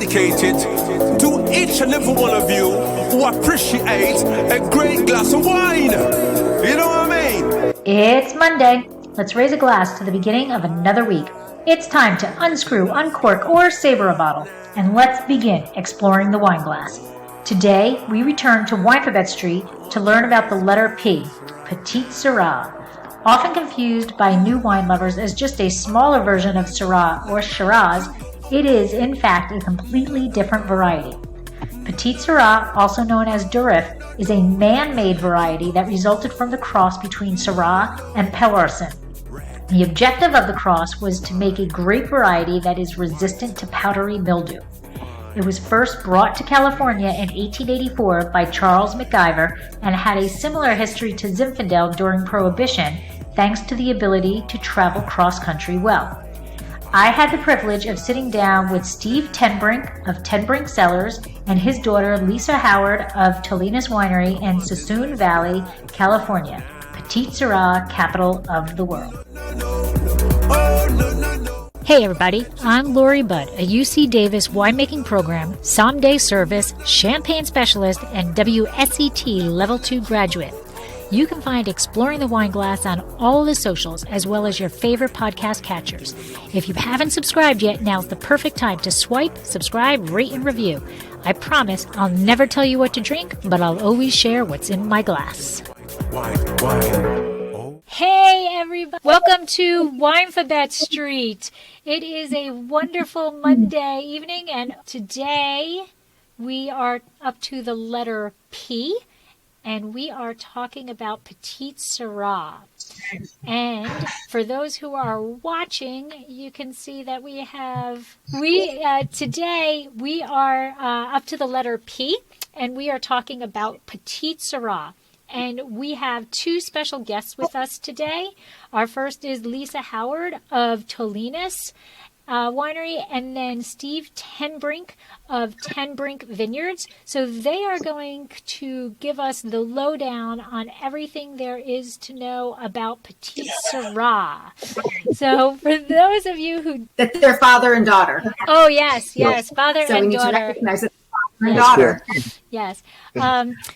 dedicated to each and every one of you who appreciate a great glass of wine. You know what I mean? It's Monday. Let's raise a glass to the beginning of another week. It's time to unscrew, uncork, or saber a bottle. And let's begin exploring the wine glass. Today, we return to Winephabet Street to learn about the letter P, Petite Sirah. Often confused by new wine lovers as just a smaller version of Syrah or Shiraz, it is, in fact, a completely different variety. Petite Sirah, also known as Durif, is a man-made variety that resulted from the cross between Syrah and Peloursin. The objective of the cross was to make a grape variety that is resistant to powdery mildew. It was first brought to California in 1884 by Charles McIver and had a similar history to Zinfandel during Prohibition, thanks to the ability to travel cross-country well. I had the privilege of sitting down with Steve Tenbrink of Tenbrink Cellars and his daughter Lisa Howard of Tolenas Winery in Suisun Valley, California, Petite Sirah Capital of the world. Hey everybody, I'm Lori Budd, a UC Davis winemaking program, someday service, champagne specialist, and WSET Level 2 graduate. You can find Exploring the Wine Glass on all the socials, as well as your favorite podcast catchers. If you haven't subscribed yet, now's the perfect time to swipe, subscribe, rate, and review. I promise I'll never tell you what to drink, but I'll always share what's in my glass. Hey everybody! Welcome to Winephabet Street. It is a wonderful Monday evening, and today we are up to the letter P. And we are talking about Petite Sirah. And for those who are watching, you can see that today we are up to the letter P, and we are talking about Petite Sirah. And we have two special guests with us today. Our first is Lisa Howard of Tolenas Winery, and then Steve Tenbrink of Tenbrink Vineyards. So they are going to give us the lowdown on everything there is to know about Petite Sirah. So for those of you who... That's their father and daughter. Oh, yes, father so and we need daughter. To recognize it. My daughter. Yes.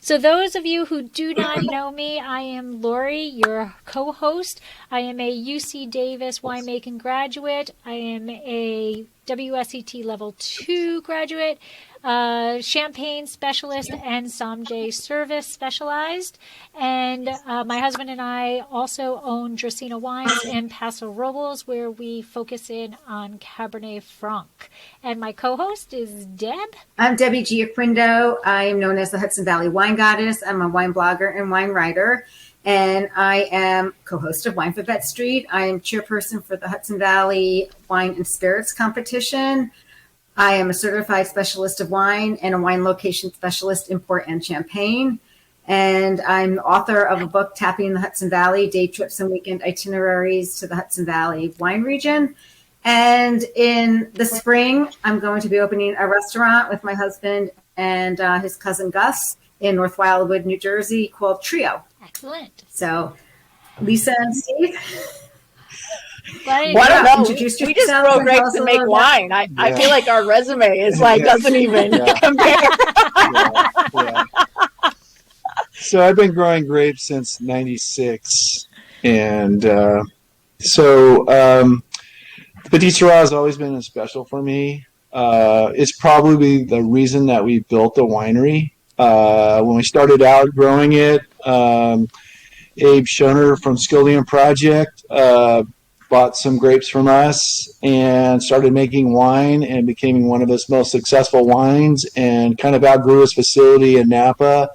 So those of you who do not know me, I am Lori, your co-host. I am a UC Davis winemaking graduate. I am a WSET Level 2 graduate, champagne specialist, and sommelier service specialized. And my husband and I also own Dracaena Wines in Paso Robles, where we focus in on Cabernet Franc. And my co-host is Deb. I'm Debbie Giaquindo. I am known as the Hudson Valley Wine Goddess. I'm a wine blogger and wine writer, and I am co-host of Winephabet Street. I am chairperson for the Hudson Valley Wine and Spirits Competition. I am a certified specialist of wine and a wine location specialist in Port and Champagne. And I'm the author of a book, Tapping the Hudson Valley, Day Trips and Weekend Itineraries to the Hudson Valley Wine Region. And in the spring, I'm going to be opening a restaurant with my husband and his cousin Gus in North Wildwood, New Jersey, called Trio. Excellent. So, Lisa and Steve. Well, I don't know. We just grow grapes and make wine. I feel like our resume is doesn't even compare. So I've been growing grapes since '96, and Petite Sirah has always been special for me. It's probably the reason that we built the winery. When we started out growing it, Abe Schoner from Skillian Project bought some grapes from us and started making wine and became one of his most successful wines, and kind of outgrew his facility in Napa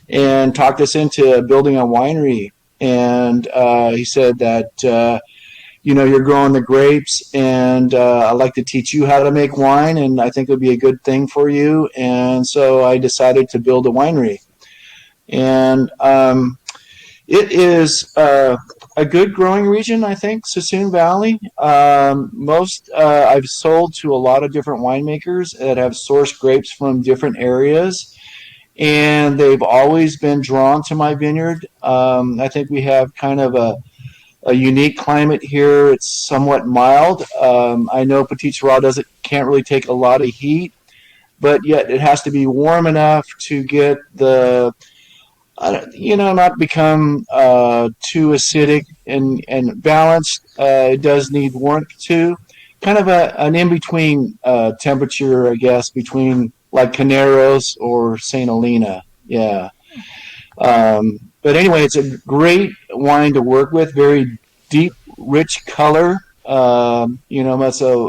and talked us into building a winery. And he said that, you're growing the grapes, and I'd like to teach you how to make wine, and I think it would be a good thing for you. And so I decided to build a winery. And it is a good growing region, I think, Suisun Valley. I've sold to a lot of different winemakers that have sourced grapes from different areas, and they've always been drawn to my vineyard. I think we have kind of a unique climate here. It's somewhat mild. I know Petite Sirah can't really take a lot of heat, but yet it has to be warm enough to get the, not become too acidic and balanced. It does need warmth too. Kind of an in-between temperature, I guess, between like Caneros or St. Helena. Yeah. But anyway, it's a great wine to work with. Very deep, rich color. So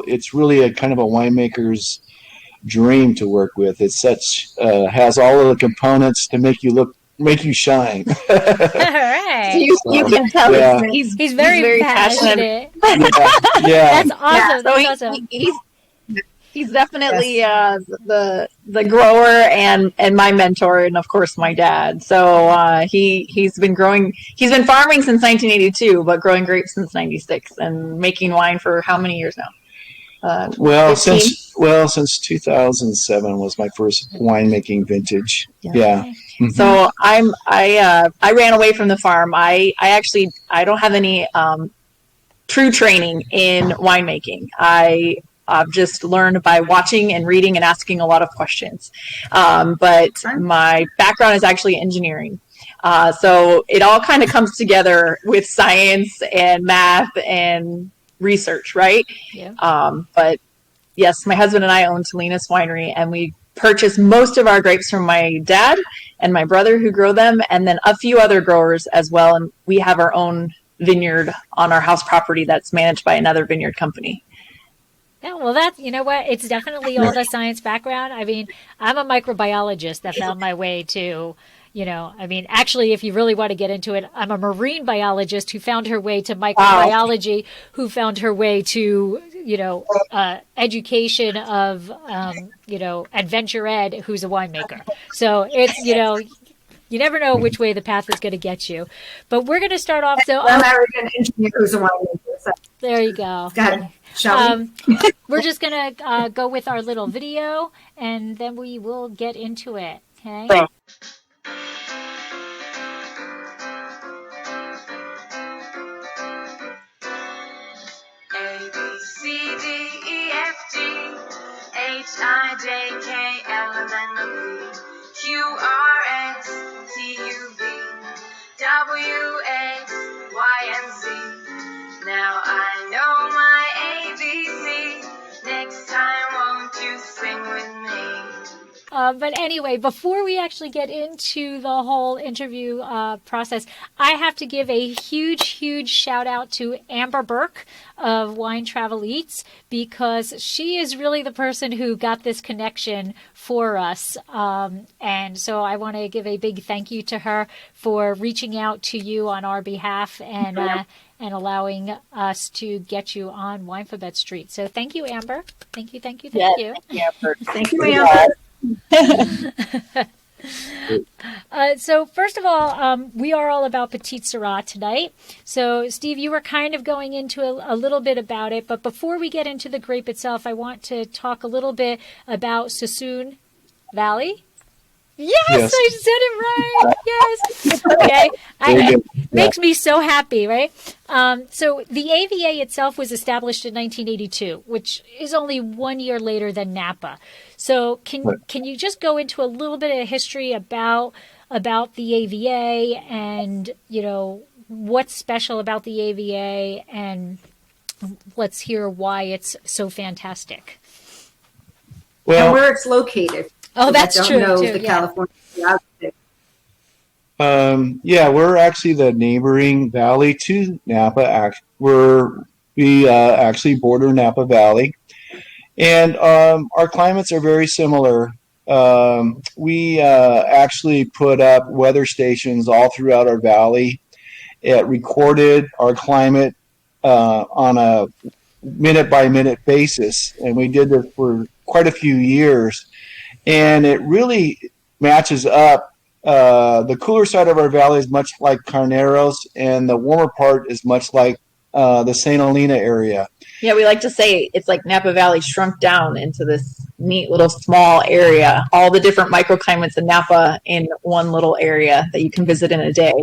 it's really a kind of a winemaker's dream to work with. It's has all of the components to make you shine. All right. So you can tell he's very passionate. Yeah. That's awesome. That's awesome. He's definitely the grower and my mentor, and of course my dad. So he's been farming since 1982, but growing grapes since '96, and making wine for how many years now? Since 2007 was my first winemaking vintage. Yeah. Mm-hmm. So I ran away from the farm. I don't have any true training in winemaking. I've just learned by watching and reading and asking a lot of questions. But my background is actually engineering. So it all kind of comes together with science and math and research, right? Yeah. But yes, my husband and I own Tolenas Winery, and we purchase most of our grapes from my dad and my brother who grow them, and then a few other growers as well. And we have our own vineyard on our house property that's managed by another vineyard company. Yeah, well, it's definitely all the science background. I mean, I'm a microbiologist that found my way to, actually, if you really want to get into it, I'm a marine biologist who found her way to microbiology, who found her way to, education of, adventure ed, who's a winemaker. So it's, you never know which way the path is going to get you. But we're going to start off. So I'm married to an engineer who's a winemaker. So. There you go. We're just going to go with our little video, and then we will get into it. Okay. A, B, C, D, E, F, G, H, I, J, K, L, M, N, O, P, Q, R, S, T, U, V, W, X, Y, and Z. Now I know my ABC. Next time, won't you sing with me? But anyway, before we actually get into the whole interview process, I have to give a huge, huge shout out to Amber Burke of Wine Travel Eats, because she is really the person who got this connection for us. And so I want to give a big thank you to her for reaching out to you on our behalf and allowing us to get you on Winephabet Street. So thank you, Amber. Thank you. Thank you, Amber. Thank you, Amber. So first of all, we are all about Petite Sirah tonight. So Steve, you were kind of going into a little bit about it, but before we get into the grape itself, I want to talk a little bit about Suisun Valley. Yes, I said it right. Yes. Okay. It makes me so happy, right? So the AVA itself was established in 1982, which is only 1 year later than Napa. So can you just go into a little bit of history about the AVA and, what's special about the AVA, and let's hear why it's so fantastic. Well, and where it's located. Oh, that's true. The California geography. We're actually the neighboring valley to Napa. We actually border Napa Valley, and our climates are very similar. We actually put up weather stations all throughout our valley. It recorded our climate on a minute-by-minute basis, and we did this for quite a few years. And it really matches up. The cooler side of our valley is much like Carneros, and the warmer part is much like the St. Helena area. Yeah, we like to say it's like Napa Valley shrunk down into this neat little small area. All the different microclimates in Napa in one little area that you can visit in a day.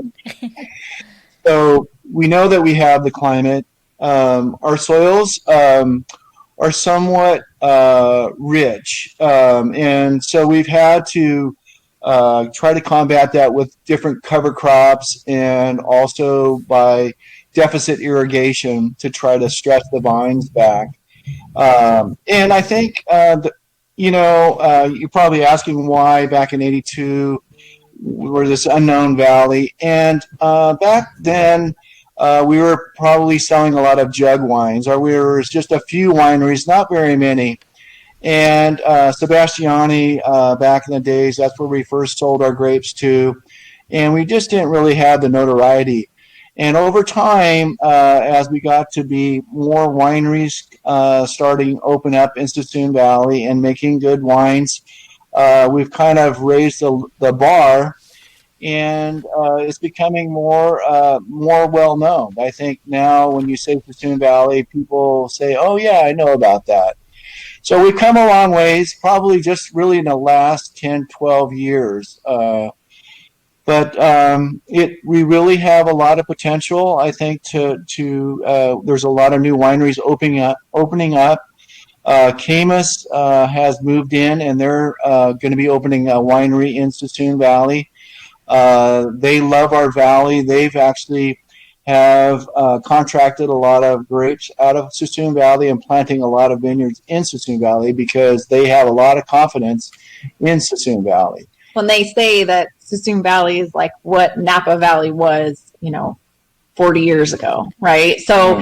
So we know that we have the climate. Our soils are somewhat rich. And so we've had to try to combat that with different cover crops and also by deficit irrigation to try to stretch the vines back. And I think, you're probably asking why back in 82 we were this unknown valley. And back then we were probably selling a lot of jug wines, or we were just a few wineries, not very many. And Sebastiani, back in the days, that's where we first sold our grapes to. And we just didn't really have the notoriety. And over time, as we got to be more wineries starting open up in Suisun Valley and making good wines, we've kind of raised the bar, and it's becoming more well known. I think now when you say Suisun Valley, people say, "Oh yeah, I know about that." So we've come a long ways, probably just really in the last 10, 12 years. But we really have a lot of potential, I think, there's a lot of new wineries opening up. Camus has moved in, and they're going to be opening a winery in Suisun Valley. They love our valley. They've actually have contracted a lot of grapes out of Suisun Valley and planting a lot of vineyards in Suisun Valley because they have a lot of confidence in Suisun Valley. When they say that Suisun Valley is like what Napa Valley was, 40 years ago, right? So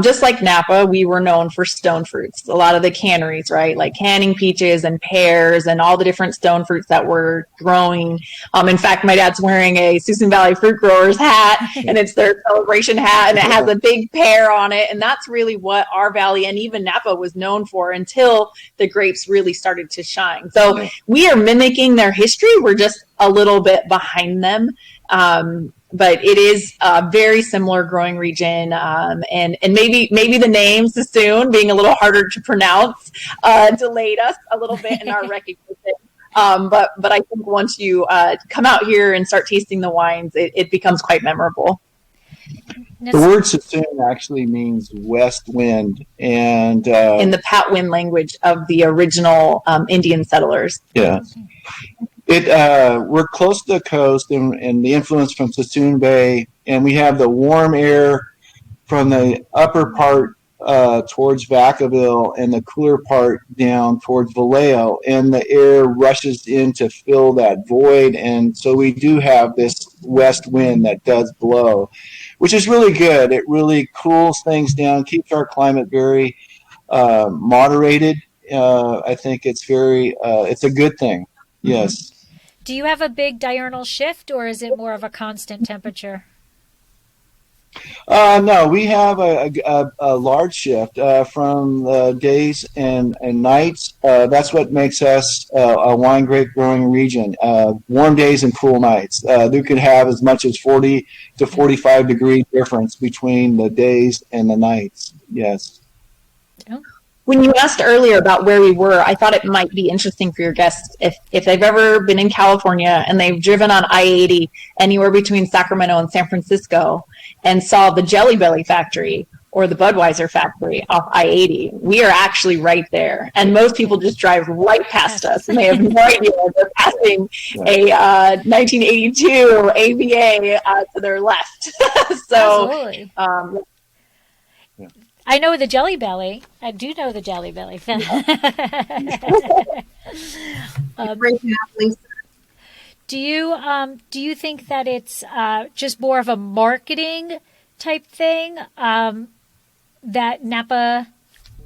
just like Napa, we were known for stone fruits. A lot of the canneries, right? Like canning peaches and pears and all the different stone fruits that were growing. In fact, my dad's wearing a Suisun Valley fruit growers hat, and it's their celebration hat, and it has a big pear on it. And that's really what our valley and even Napa was known for until the grapes really started to shine. So we are mimicking their history. We're just a little bit behind them. But it is a very similar growing region, and maybe the name Suisun being a little harder to pronounce delayed us a little bit in our recognition. But I think once you come out here and start tasting the wines, it becomes quite memorable. The word Suisun actually means west wind, and in the Patwin language of the original Indian settlers. Yeah. We're close to the coast, and the influence from Suisun Bay, and we have the warm air from the upper part towards Vacaville and the cooler part down towards Vallejo, and the air rushes in to fill that void, and so we do have this west wind that does blow, which is really good. It really cools things down, keeps our climate very moderated. I think it's it's a good thing. Yes. Do you have a big diurnal shift, or is it more of a constant temperature? No, we have a large shift from days and nights. That's what makes us a wine grape growing region. Warm days and cool nights. You could have as much as 40 to 45 degree difference between the days and the nights. Yes. Oh. When you asked earlier about where we were, I thought it might be interesting for your guests if they've ever been in California and they've driven on I-80 anywhere between Sacramento and San Francisco and saw the Jelly Belly factory or the Budweiser factory off I-80. We are actually right there. And most people just drive right past us, and they have no idea they're passing a 1982 AVA to their left. So, absolutely. I know the Jelly Belly. I do know the Jelly Belly. Do you think that it's just more of a marketing type thing, that Napa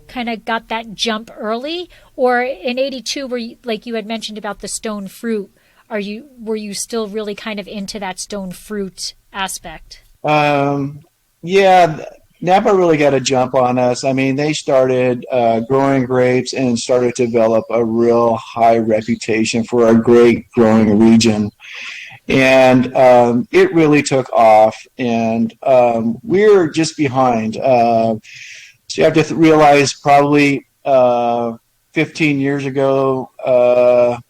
kind of got that jump early, or in '82, where like you had mentioned about the stone fruit, were you still really kind of into that stone fruit aspect? Yeah. Napa really got a jump on us. I mean, they started growing grapes and started to develop a real high reputation for a grape growing region. And it really took off. And we're just behind. So you have to realize probably 15 years ago,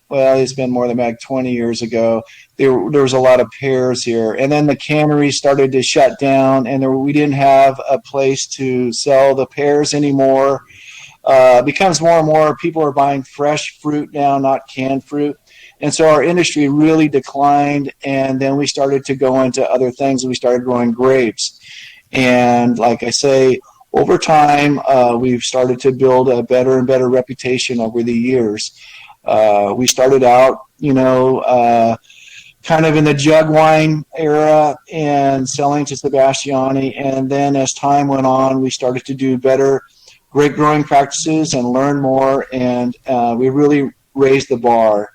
well, it's been more than like 20 years ago, there was a lot of pears here. And then the canneries started to shut down, and we didn't have a place to sell the pears anymore. becomes more and more people are buying fresh fruit now, not canned fruit. And so our industry really declined, and then we started to go into other things, and we started growing grapes. And like I say, over time, we've started to build a better and better reputation over the years. We started out, kind of in the jug wine era and selling to Sebastiani. And then as time went on, we started to do better grape growing practices and learn more. And we really raised the bar.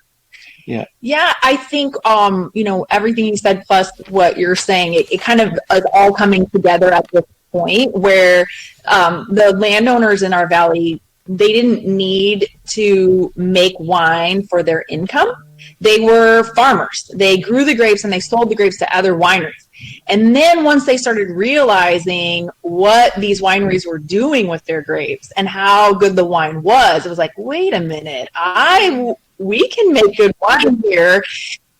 Yeah. Yeah, I think, everything you said plus what you're saying, it kind of is all coming together at this point where the landowners in our valley, they didn't need to make wine for their income. They were farmers. They grew the grapes and they sold the grapes to other wineries. And then once they started realizing what these wineries were doing with their grapes and how good the wine was, it was like, wait a minute, we can make good wine here.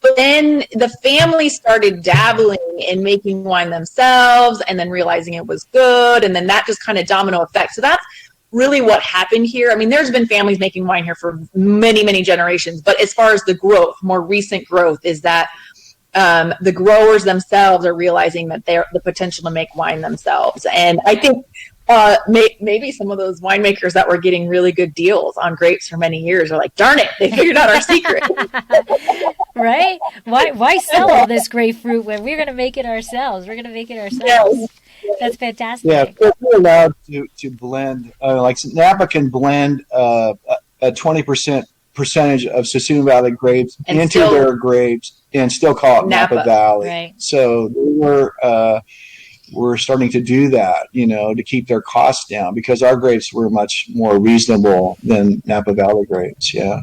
But then the family started dabbling in making wine themselves and then realizing it was good. And then that just kind of domino effect. So that's really what happened here. I mean, there's been families making wine here for many, many generations. But as far as the growth, more recent growth is that the growers themselves are realizing that they're the potential to make wine themselves. And I think maybe some of those winemakers that were getting really good deals on grapes for many years are like, darn it, they figured out our secret. Right? Why sell all this grapefruit when we're going to make it ourselves? We're going to make it ourselves. Yes. That's fantastic. Yeah, we're allowed to blend. Like Napa can blend a 20% percentage of Suisun Valley grapes and into their grapes and still call it Napa Valley. Right. So we're starting to do that, to keep their costs down because our grapes were much more reasonable than Napa Valley grapes. Yeah.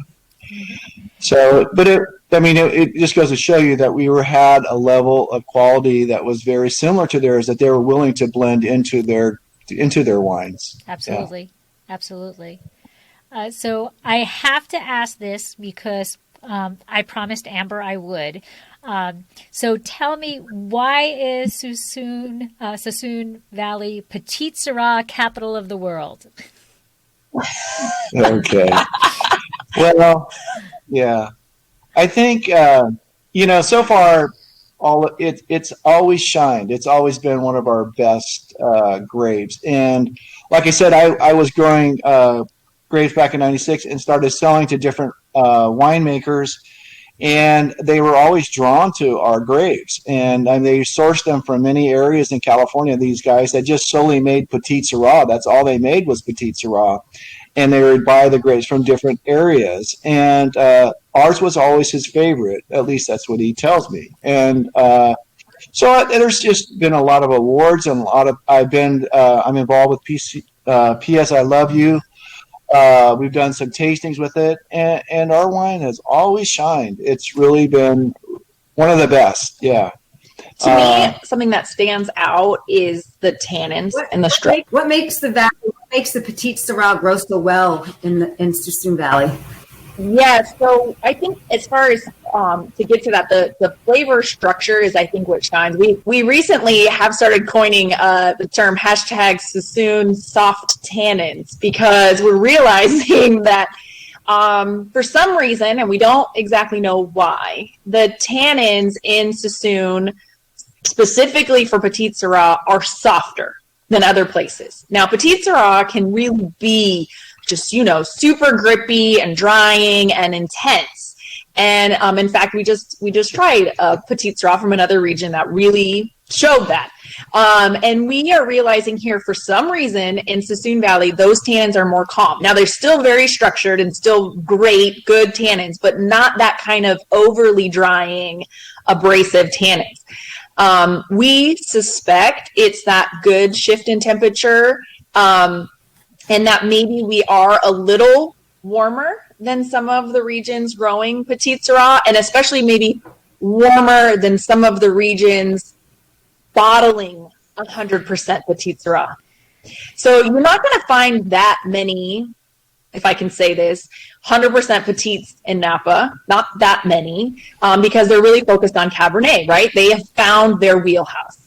So, but it just goes to show you that we had a level of quality that was very similar to theirs, that they were willing to blend into their wines. Absolutely. Yeah. Absolutely. So I have to ask this because I promised Amber I would. So tell me, why is Suisun Valley Petite Sirah capital of the world? Okay. Well, yeah. I think so far it's always shined. It's always been one of our best grapes. And like I said, I was growing grapes back in '96 and started selling to different winemakers. And they were always drawn to our grapes. And they sourced them from many areas in California, these guys that just solely made Petite Sirah. That's all they made was Petite Sirah. And they would buy the grapes from different areas. And ours was always his favorite. At least that's what he tells me. And so there's just been a lot of awards and I'm involved with PS I Love You. We've done some tastings with it, and our wine has always shined. It's really been one of the best. Yeah. To me, something that stands out is the tannins and the strength. What makes the Petite Sirah grow so well in Suisun Valley? Yeah, so I think as far as to get to that, the flavor structure is, I think, what shines. We recently have started coining the term #Suisun soft tannins because we're realizing that for some reason, and we don't exactly know why, the tannins in Suisun, specifically for Petite Sirah, are softer than other places. Now, Petite Sirah can really be just, super grippy and drying and intense. And in fact, we just tried a Petite Sirah from another region that really showed that. And we are realizing here, for some reason, in Suisun Valley, those tannins are more calm. Now, they're still very structured and still great, good tannins, but not that kind of overly drying, abrasive tannins. We suspect it's that good shift in temperature, and that maybe we are a little warmer than some of the regions growing Petite Sirah, and especially maybe warmer than some of the regions bottling 100% Petite Sirah. So you're not going to find that many, if I can say this, 100% Petites in Napa, not that many, because they're really focused on Cabernet, right? They have found their wheelhouse.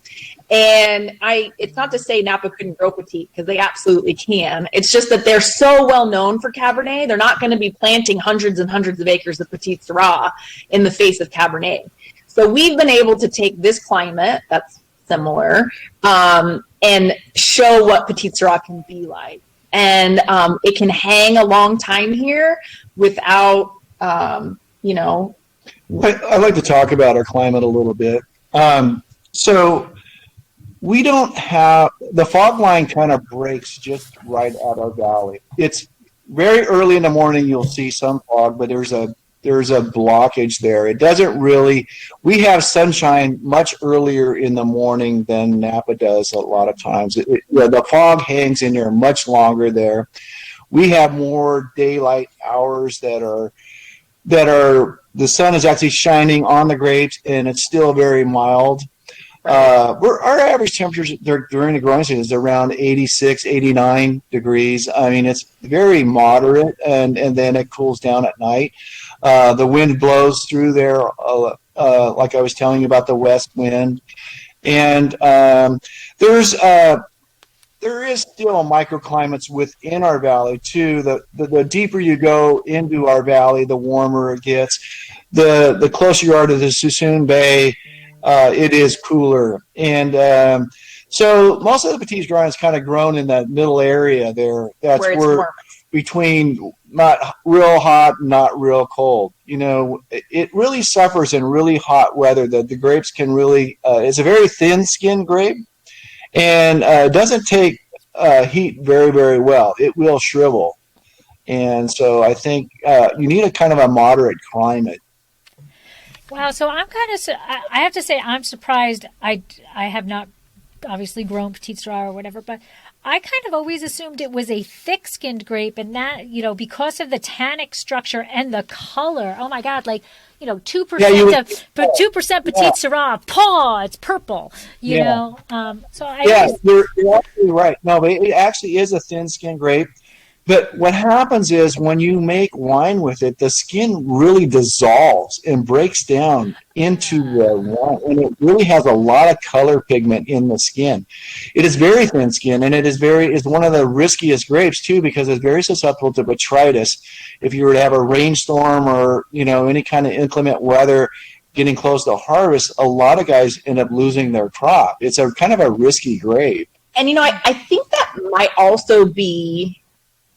And it's not to say Napa couldn't grow Petite, because they absolutely can. It's just that they're so well known for Cabernet, they're not going to be planting hundreds and hundreds of acres of Petite Sirah in the face of Cabernet. So we've been able to take this climate that's similar and show what Petite Sirah can be like. And it can hang a long time here without, you know. I'd like to talk about our climate a little bit. So we don't have, the fog line kind of breaks just right at our valley. It's very early in the morning, you'll see some fog, but there's a blockage there. It doesn't really, we have sunshine much earlier in the morning than Napa does a lot of times. The fog hangs in there much longer there. We have more daylight hours that are, the sun is actually shining on the grapes and it's still very mild. Our average temperatures during the growing season is around 86, 89 degrees. I mean, it's very moderate, and then it cools down at night. The wind blows through there, like I was telling you about the west wind. And there is still microclimates within our valley, too. The deeper you go into our valley, the warmer it gets. The closer you are to the Suisun Bay, it is cooler. And so most of the Petite Sirah is kind of grown in that middle area there. That's where between not real hot, not real cold. You know, it really suffers in really hot weather. The grapes can really, it's a very thin-skinned grape, and it doesn't take heat very, very well. It will shrivel. And so I think you need a kind of a moderate climate. Wow, so I'm kind of, I have to say, I'm surprised. I have not obviously grown Petite Sirah or whatever, but I kind of always assumed it was a thick-skinned grape, and that, you know, because of the tannic structure and the color. Oh my God, like, you know, 2% Petite Sirah, paw, it's purple, you know. So you're absolutely right. No, but it actually is a thin-skinned grape. But what happens is when you make wine with it, the skin really dissolves and breaks down into the wine, and it really has a lot of color pigment in the skin. It is very thin skin, and it's one of the riskiest grapes too, because it's very susceptible to botrytis. If you were to have a rainstorm or, you know, any kind of inclement weather getting close to harvest, a lot of guys end up losing their crop. It's a kind of a risky grape. And, you know, I think that might also be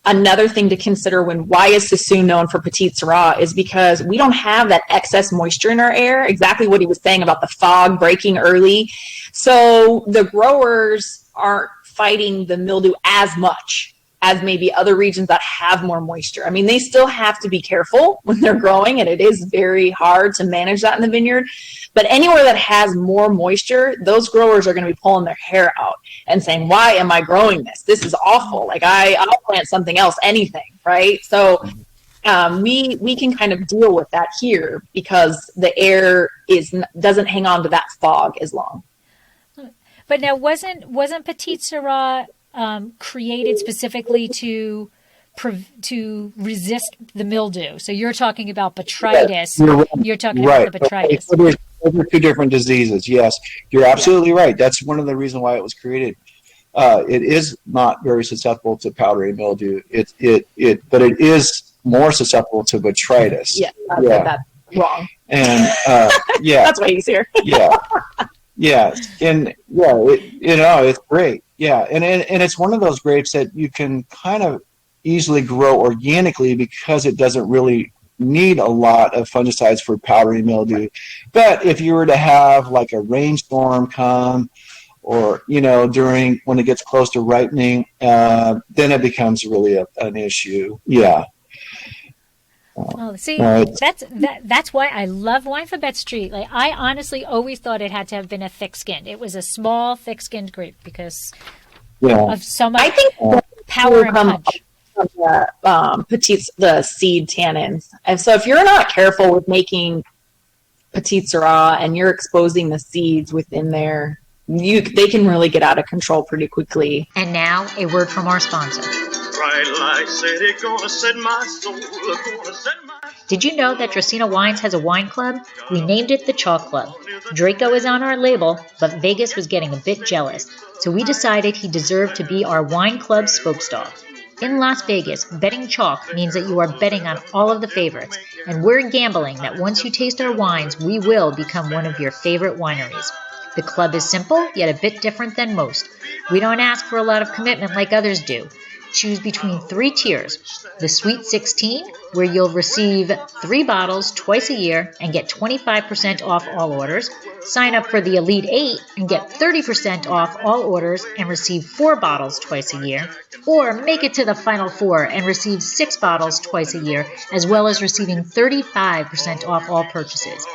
another thing to consider why is Suisun known for Petite Sirah is because we don't have that excess moisture in our air, exactly what he was saying about the fog breaking early. So the growers aren't fighting the mildew as much as maybe other regions that have more moisture. I mean, they still have to be careful when they're growing, and it is very hard to manage that in the vineyard. But anywhere that has more moisture, those growers are going to be pulling their hair out and saying, why am I growing this? This is awful. Like, I'll plant something else, anything, right? So we can kind of deal with that here because the air doesn't hang on to that fog as long. But now, wasn't Petite Sirah created specifically to resist the mildew? So you're talking about botrytis. You're talking about the botrytis. Those are two different diseases. Yes, you're absolutely right. That's one of the reasons why it was created. It is not very susceptible to powdery mildew. But it is more susceptible to botrytis. Yeah, that's wrong. And that's why he's here. It's great. Yeah, and it's one of those grapes that you can kind of easily grow organically because it doesn't really need a lot of fungicides for powdery mildew. But if you were to have like a rainstorm come, or, you know, when it gets close to ripening, then it becomes really an issue. Yeah. Oh, see, that's why I love Winephabet Street. Like, I honestly always thought it had to have been a thick-skinned. It was a small, thick-skinned grape because of so much power and punch. The seed tannins. And so if you're not careful with making Petite Sirah and you're exposing the seeds within there, they can really get out of control pretty quickly. And now, a word from our sponsor. Bright light city, gonna set my soul, gonna set my Did you know that Dracaena Wines has a wine club? We named it the Chalk Club. Draco is on our label, but Vegas was getting a bit jealous, so we decided he deserved to be our wine club spokesdog. In Las Vegas, betting chalk means that you are betting on all of the favorites, and we're gambling that once you taste our wines, we will become one of your favorite wineries. The club is simple, yet a bit different than most. We don't ask for a lot of commitment like others do. Choose between 3 tiers. The Sweet 16, where you'll receive 3 bottles twice a year and get 25% off all orders. Sign up for the Elite 8 and get 30% off all orders and receive 4 bottles twice a year. Or make it to the Final 4 and receive 6 bottles twice a year, as well as receiving 35% off all purchases.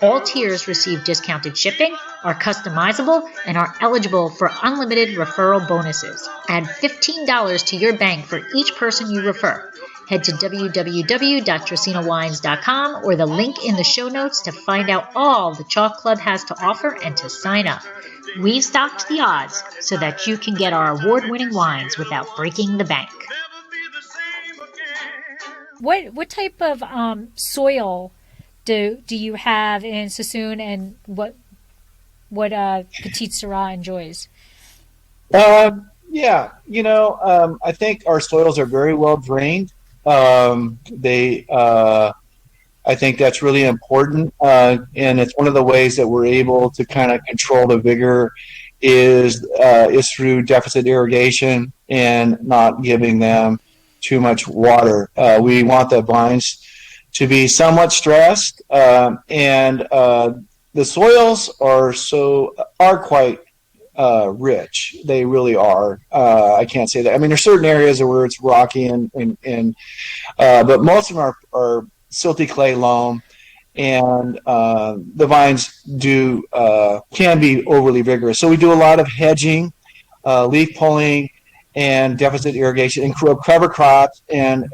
All tiers receive discounted shipping, are customizable, and are eligible for unlimited referral bonuses. Add $15 to your bank for each person you refer. Head to www.dracaenawines.com or the link in the show notes to find out all the Chalk Club has to offer and to sign up. We've stocked the odds so that you can get our award-winning wines without breaking the bank. What type of soil do you have in Suisun, and what Petite Sirah enjoys? I think our soils are very well drained. I think that's really important, and it's one of the ways that we're able to kind of control the vigor is through deficit irrigation and not giving them too much water. We want the vines to be somewhat stressed, and the soils are quite rich. They really are. I can't say that. I mean, there's certain areas where it's rocky but most of them are silty clay loam, and the vines can be overly vigorous. So we do a lot of hedging, leaf pulling, and deficit irrigation, and cover crops, and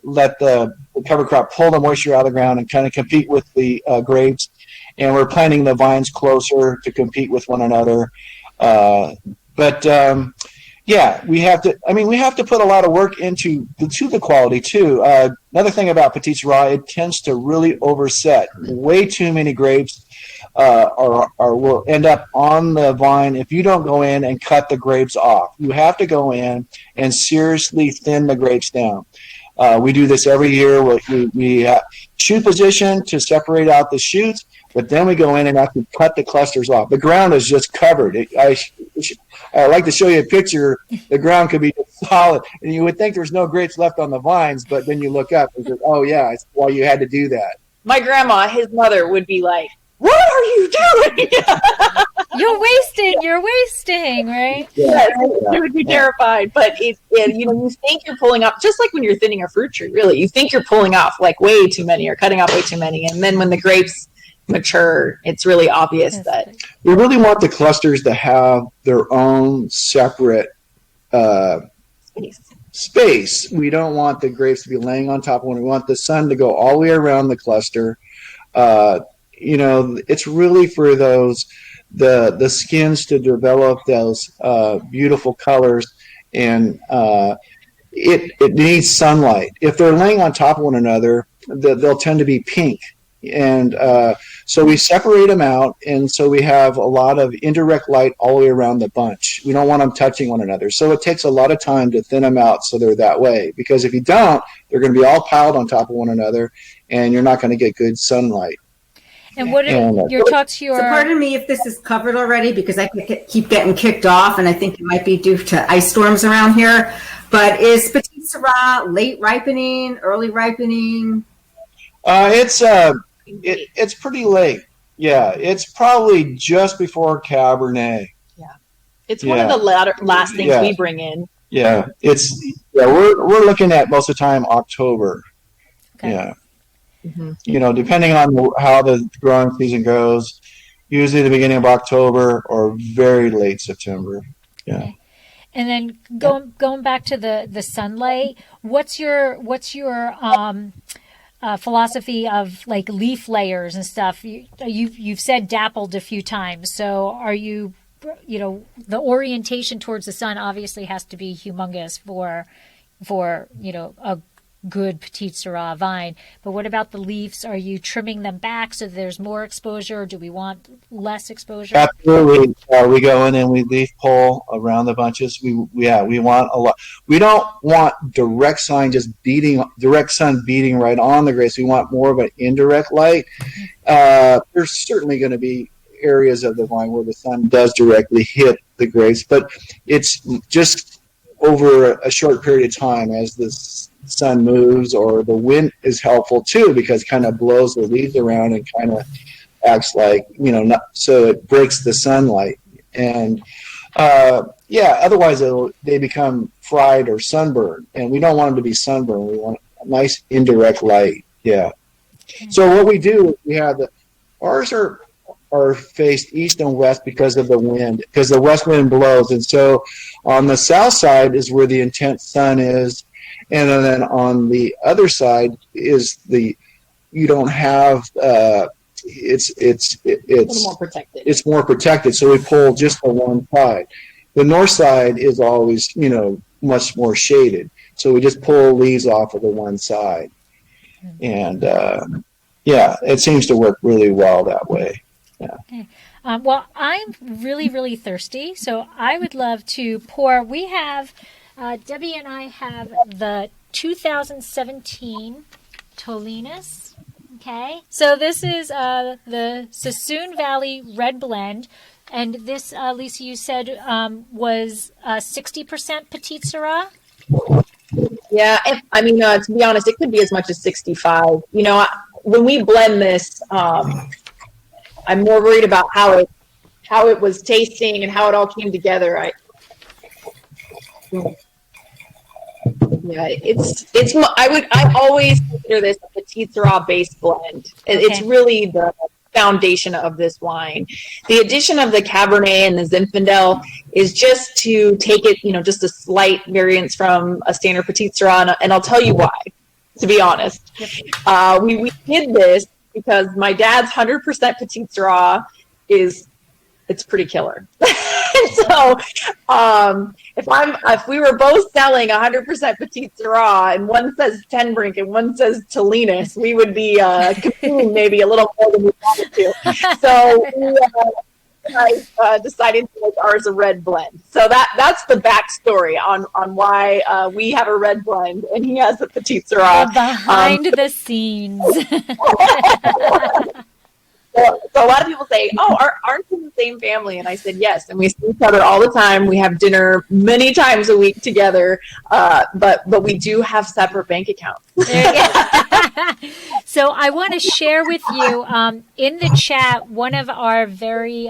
let the cover crop pull the moisture out of the ground and kind of compete with the grapes. And we're planting the vines closer to compete with one another. We have to put a lot of work into the quality too. Another thing about Petite Sirah, it tends to really overset. Way too many grapes will end up on the vine if you don't go in and cut the grapes off. You have to go in and seriously thin the grapes down. We do this every year. We shoot position to separate out the shoots, but then we go in and actually cut the clusters off. The ground is just covered. I'd like to show you a picture. The ground could be solid, and you would think there's no grapes left on the vines, but then you look up and say, oh, yeah, it's why you had to do that. My grandma, his mother, would be like, "What are you doing?" You're wasting, right? Yeah, you would be terrified. But you think you're pulling off, just like when you're thinning a fruit tree, really. You think you're pulling off like way too many or cutting off way too many. And then when the grapes mature, it's really obvious that we really want the clusters to have their own separate space. We don't want the grapes to be laying on top of one. We want the sun to go all the way around the cluster. It's really for those the skins to develop those beautiful colors, and it needs sunlight. If they're laying on top of one another, they'll tend to be pink, and so we separate them out, and so we have a lot of indirect light all the way around the bunch. We don't want them touching one another, so it takes a lot of time to thin them out so they're that way, because if you don't, they're going to be all piled on top of one another, and you're not going to get good sunlight. And what are your thoughts? So pardon me if this is covered already, because I keep getting kicked off, and I think it might be due to ice storms around here. But is Petite Sirah late ripening, early ripening? It's pretty late. Yeah, it's probably just before Cabernet. Yeah, it's one of the last things we bring in. Yeah, we're looking at most of the time October. Okay. Yeah. Mm-hmm. Depending on how the growing season goes, usually the beginning of October or very late September. Yeah. Okay. And then going back to the sunlight, what's your philosophy of like leaf layers and stuff? You've said dappled a few times, so are you the orientation towards the sun obviously has to be humongous for good Petite Sirah vine. But what about the leaves? Are you trimming them back so there's more exposure? Or do we want less exposure? Absolutely. We go in and we leaf pull around the bunches. We want a lot. We don't want direct sun beating right on the grapes. We want more of an indirect light. There's certainly going to be areas of the vine where the sun does directly hit the grapes, but it's just over a short period of time as the sun moves, or the wind is helpful too, because it kind of blows the leaves around and kind of acts like, so it breaks the sunlight. And otherwise they become fried or sunburned, and we don't want them to be sunburned. We want a nice indirect light. Yeah. So what we do, we have ours are faced east and west because of the wind, because the west wind blows. And so on the south side is where the intense sun is. And then on the other side is you don't have, it's a little more protected. It's more protected. So we pull just the one side. The north side is always, much more shaded. So we just pull leaves off of the one side. And, it seems to work really well that way. Yeah. Okay. Well, I'm really, really thirsty, so I would love to pour. We have, Debbie and I have the 2017 Tolenas. Okay. So this is the Suisun Valley Red Blend. And this, Lisa, you said was 60% Petite Sirah? Yeah. To be honest, it could be as much as 65. When we blend this, I'm more worried about how it was tasting and how it all came together. I always consider this a Petite Sirah based blend. Okay. It's really the foundation of this wine. The addition of the Cabernet and the Zinfandel is just to take it, just a slight variance from a standard Petite Sirah, and I'll tell you why. To be honest, we did this because my dad's 100% Petite Sirah it's pretty killer. So if we were both selling 100% Petite Sirah and one says Tenbrink and one says Tolenas, we would be competing maybe a little more than we wanted to. So I decided to make ours a red blend. So that's the backstory on why we have a red blend and he has a Petite Sirah. Behind the scenes. So a lot of people say, aren't you the same family? And I said, yes. And we see each other all the time. We have dinner many times a week together. But we do have separate bank accounts. So I want to share with you in the chat, one of our very,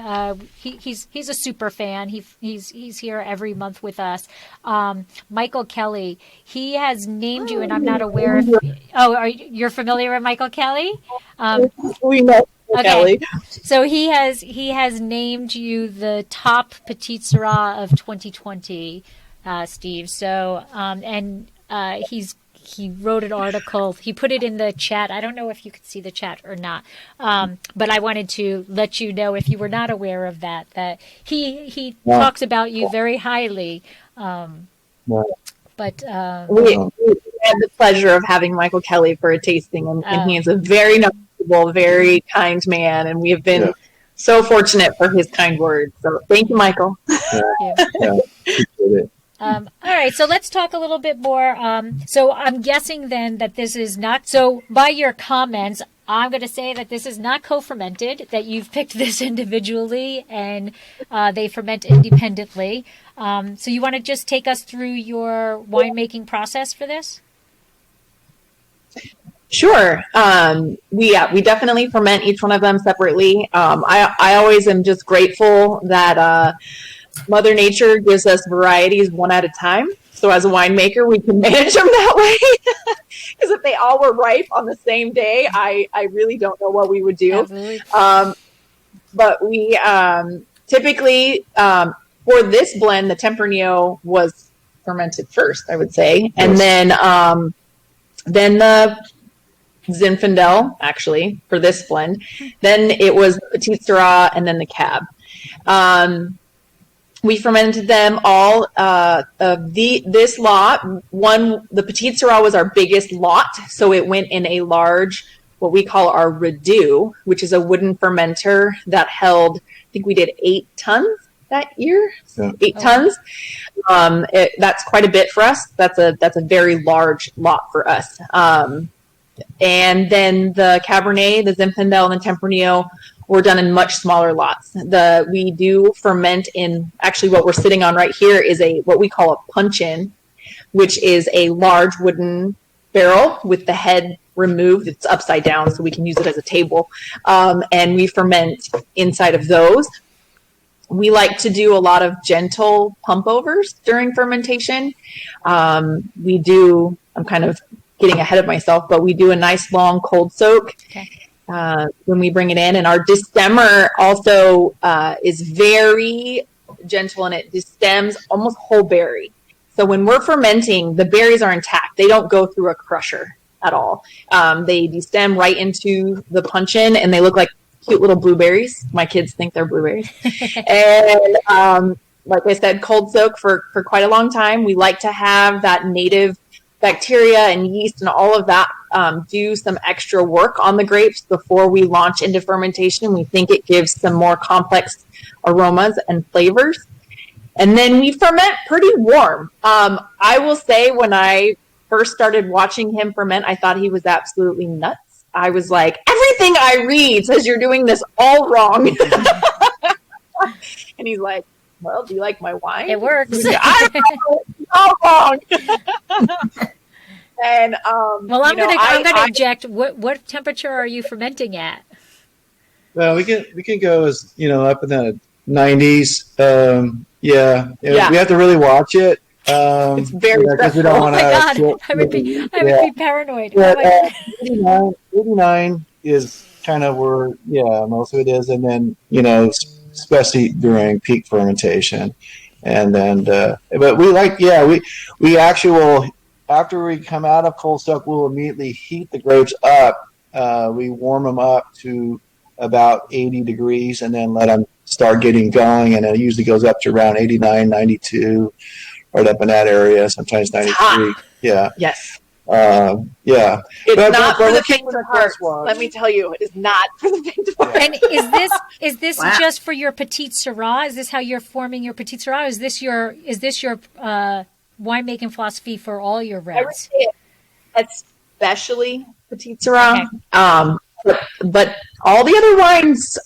he's a super fan. He's here every month with us. Michael Kelly, he has named you, and I'm not aware if, you're familiar with Michael Kelly? We know. Okay, Kelly. So he has named you the top Petite Sirah of 2020, Steve. So he wrote an article. He put it in the chat. I don't know if you could see the chat or not, but I wanted to let you know, if you were not aware of that he talks about you very highly. But we had the pleasure of having Michael Kelly for a tasting, and he is a very knowledgeable, very kind man, and we have been so fortunate for his kind words. So thank you, Michael. All right, so let's talk a little bit more. So I'm guessing then that this is not, so by your comments, I'm going to say that this is not co-fermented, that you've picked this individually and they ferment independently. So you want to just take us through your winemaking process for this? Sure. We definitely ferment each one of them separately. I always am just grateful that Mother Nature gives us varieties one at a time. So as a winemaker, we can manage them that way. Because if they all were ripe on the same day, I really don't know what we would do. But we typically, for this blend, the Tempranillo was fermented first, I would say. And then the Zinfandel, actually, for this blend. Then it was Petite Sirah and then the Cab. We fermented them all. This lot, the Petite Sirah was our biggest lot, so it went in a large, what we call our redo, which is a wooden fermenter that held, I think we did 8 tons that year. Yeah. 8 tons. That's quite a bit for us. That's a very large lot for us. And then the Cabernet, the Zinfandel, and the Tempranillo were done in much smaller lots. We do ferment in, actually what we're sitting on right here is what we call a puncheon, which is a large wooden barrel with the head removed. It's upside down, so we can use it as a table. And we ferment inside of those. We like to do a lot of gentle pump overs during fermentation. I'm kind of getting ahead of myself, but we do a nice long cold soak. Okay. When we bring it in, and our destemmer also is very gentle, and it destems almost whole berry. So when we're fermenting, the berries are intact. They don't go through a crusher at all. They destem right into the puncheon, and they look like cute little blueberries. My kids think they're blueberries. And like I said, cold soak for quite a long time. We like to have that native bacteria and yeast and all of that do some extra work on the grapes before we launch into fermentation. We think it gives some more complex aromas and flavors. And then we ferment pretty warm. I will say, when I first started watching him ferment, I thought he was absolutely nuts. I was like, everything I read says you're doing this all wrong. And he's like, well, do you like my wine? It works. I don't know. It's all wrong. And well, I'm gonna object. What temperature are you fermenting at? Well, we can go as up in the 90s. Yeah. We have to really watch it. It's very because we don't want to. Oh my God, I would be paranoid. But, 89 is kind of where most of it is, and then especially during peak fermentation, and then but we actually will, after we come out of cold soak, we'll immediately heat the grapes up. We warm them up to about 80 degrees, and then let them start getting going, and it usually goes up to around 89, 92, right up in that area, sometimes 93. Yeah. Yes. Yeah. It's not for the faint of heart. Let me tell you, it is not for the faint of heart. And is this just for your Petite Sirah? Is this how you're forming your Petite Sirah? Is this your winemaking philosophy for all your reds? I would say especially Petite Sirah. Okay. But all the other wines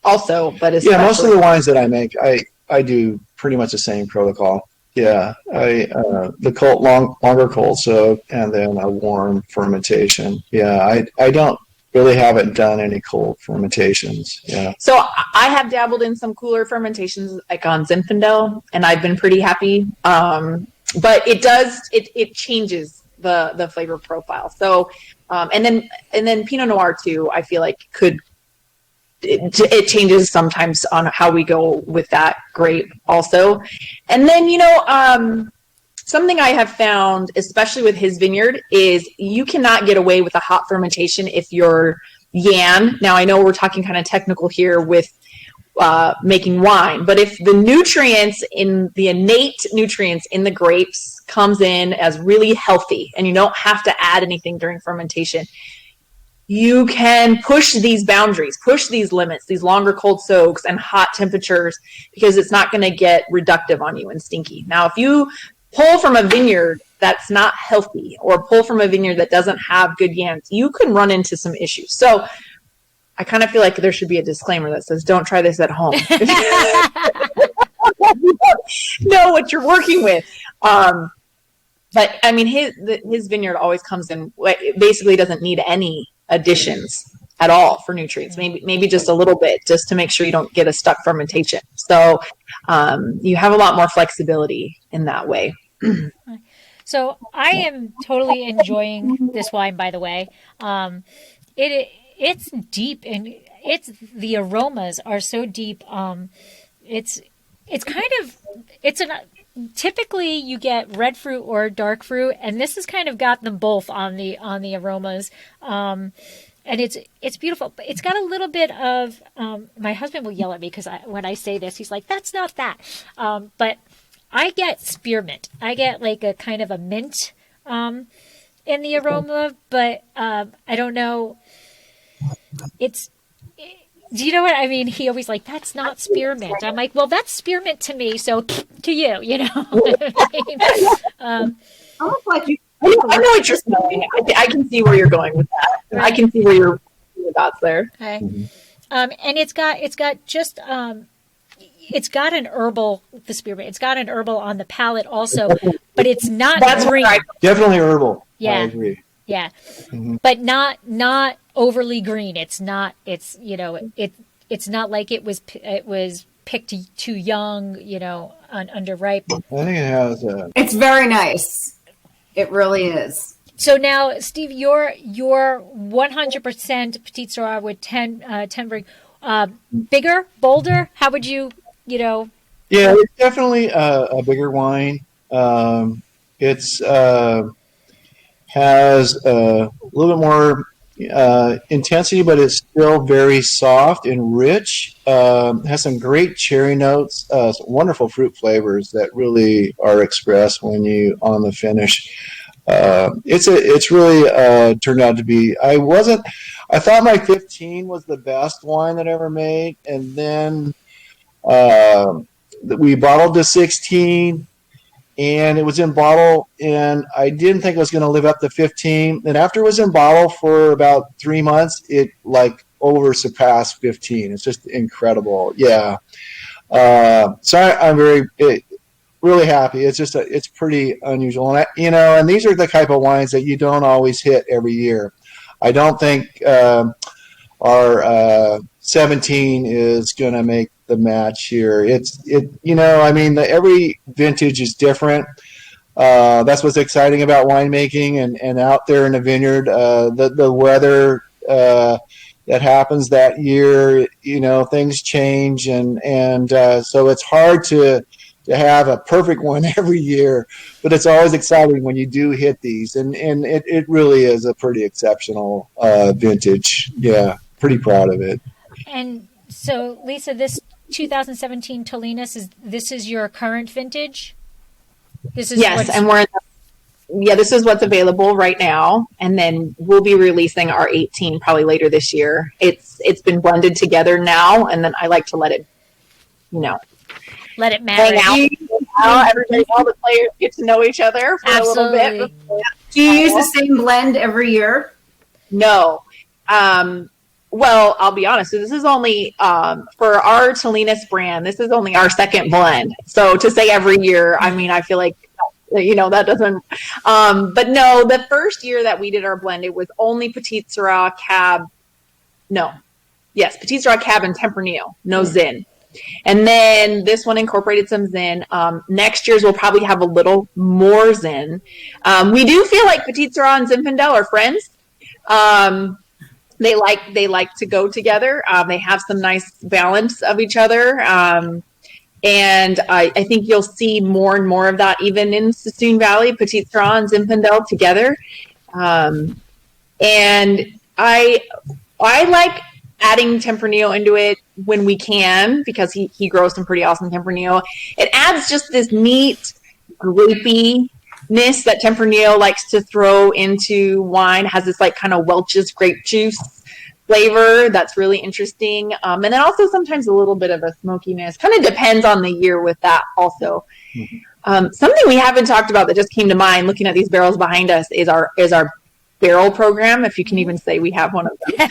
also. But especially. Most of the wines that I make, I do pretty much the same protocol. Yeah, the longer cold soak, and then a warm fermentation. Yeah, I don't really haven't done any cold fermentations. Yeah. So I have dabbled in some cooler fermentations, like on Zinfandel, and I've been pretty happy. But it changes the flavor profile. So, and then Pinot Noir too, I feel like it changes sometimes on how we go with that grape also. And then, something I have found, especially with his vineyard, is you cannot get away with a hot fermentation if you're yan. Now, I know we're talking kind of technical here with making wine, but if the innate nutrients in the grapes comes in as really healthy, and you don't have to add anything during fermentation, you can push these boundaries, push these limits, these longer cold soaks and hot temperatures, because it's not going to get reductive on you and stinky. Now, if you pull from a vineyard that's not healthy, or pull from a vineyard that doesn't have good yams, you can run into some issues. So I kind of feel like there should be a disclaimer that says, don't try this at home. You don't know what you're working with. But I mean, his vineyard always comes in, basically doesn't need any additions at all for nutrients, maybe just a little bit, just to make sure you don't get a stuck fermentation. So you have a lot more flexibility in that way. So I am totally enjoying this wine, by the way. It's deep, and the aromas are so deep. Typically you get red fruit or dark fruit, and this has kind of got them both on the aromas. and it's beautiful. But it's got a little bit of my husband will yell at me because when I say this, he's like, "That's not that." But I get spearmint. I get like a kind of a mint in the aroma, but I don't know. Do you know what I mean? He always like, "That's not spearmint." I'm like, "Well, that's spearmint to me, so to you, you know." Almost like you. I know what you're saying. I can see where you're going with that. Right. I can see where your thoughts there. Okay. And it's got an herbal, the spearmint. It's got an herbal on the palate also, but it's not green. Definitely herbal. Yeah. I agree. Yeah. But not overly green. It's not it's not like it was picked too young, underripe. I think it has It's very nice. It really is. So now, Steve, you're 100% Petite Sirah with Tenbrink. Bigger, bolder? How would you, Yeah, it's definitely a bigger wine. It's has a little bit more intensity, but it's still very soft and rich. Has some great cherry notes, some wonderful fruit flavors that really are expressed when you on the finish. It's really turned out to be. I thought my 15 was the best wine that I ever made, and then we bottled the 16. And it was in bottle, and I didn't think it was going to live up to 15. And after it was in bottle for about 3 months, it over surpassed 15. It's just incredible. Yeah. So I'm really happy. It's just it's pretty unusual, and and these are the type of wines that you don't always hit every year. I don't think our 17 is going to make the match here. Every vintage is different. That's what's exciting about winemaking and out there in the vineyard. The weather that happens that year, things change, and so it's hard to have a perfect one every year, but it's always exciting when you do hit these, and it really is a pretty exceptional vintage. Yeah, pretty proud of it. And so, Lisa, this 2017 Tolenas this is your current vintage? This is yes, and this is what's available right now, and then we'll be releasing our 18 probably later this year. It's been blended together now, and then I like to let it let it marinate. Hang out. All the players get to know each other for Absolutely. a little bit. Do you use the same blend every year? No. Well, I'll be honest. So this is only for our Tolenas brand. This is only our second blend. So to say every year, I feel like that doesn't. But no, the first year that we did our blend, it was only Petite Sirah Cab. No, yes, Petite Sirah Cab and Tempranillo, no Zin. And then this one incorporated some Zin. Next year's we'll probably have a little more Zin. We do feel like Petite Sirah and Zinfandel are friends. They like to go together. They have some nice balance of each other. And I think you'll see more and more of that even in Suisun Valley, Petite Sirah and Zinfandel together. And I like adding Tempranillo into it when we can, because he grows some pretty awesome Tempranillo. It adds just this neat grapey-ness that Tempranillo likes to throw into wine. It has this kind of Welch's grape juice flavor that's really interesting. And then also sometimes a little bit of a smokiness. Kind of depends on the year with that also. Mm-hmm. Something we haven't talked about that just came to mind looking at these barrels behind us is our barrel program, if you can even say we have one of them.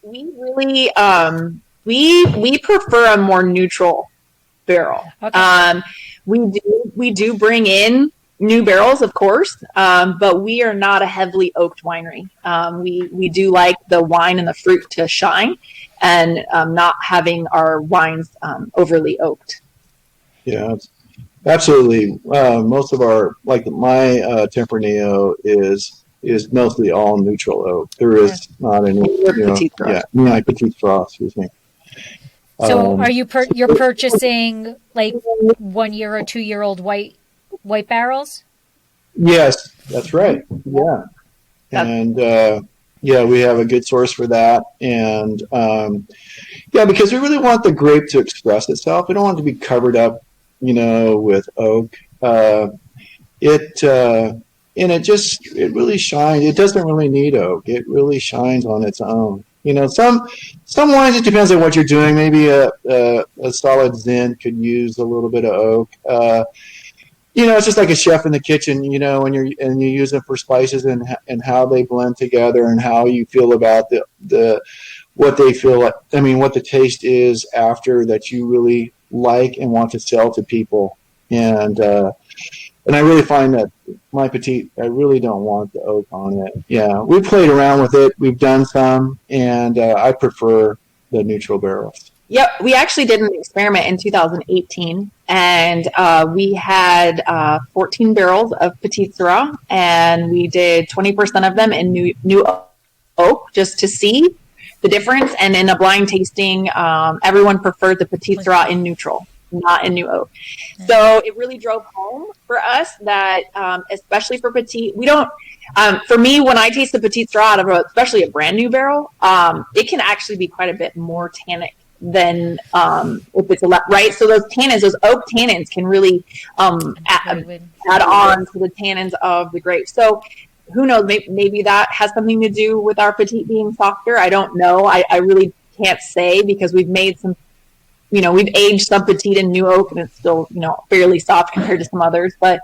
We really we prefer a more neutral barrel. Okay. We do bring in new barrels, of course, but we are not a heavily oaked winery. We do like the wine and the fruit to shine, and not having our wines overly oaked. Yeah, absolutely. Most of our my Tempranillo is mostly all neutral oak. There is not any Petite Sirah, excuse me. So are you're purchasing 1 year or 2 year old white barrels? Yes, that's right. Yeah. And Yeah, we have a good source for that. And because we really want the grape to express itself. We don't want it to be covered up, with oak. It really shines. It doesn't really need oak. It really shines on its own. Some wines, it depends on what you're doing. Maybe a solid Zin could use a little bit of oak. It's just like a chef in the kitchen, when you use it for spices and how they blend together and how you feel about what they feel like. I mean, what the taste is after that you really like and want to sell to people. And I really find that my Petite, I really don't want the oak on it. Yeah, we played around with it. We've done some, and I prefer the neutral barrels. Yep, we actually did an experiment in 2018, and we had 14 barrels of Petite Sirah, and we did 20% of them in new oak just to see the difference. And in a blind tasting, everyone preferred the Petite Sirah in neutral, not in new oak. So it really drove home for us that, especially for Petite, we don't. For me, when I taste the Petite Sirah out of especially a brand new barrel, it can actually be quite a bit more tannic than if it's right. So those tannins, those oak tannins, can really add on to the tannins of the grape. So who knows? Maybe that has something to do with our Petite being softer. I don't know. I really can't say because we've made some. We've aged some Petite in new oak, and it's still fairly soft compared to some others. But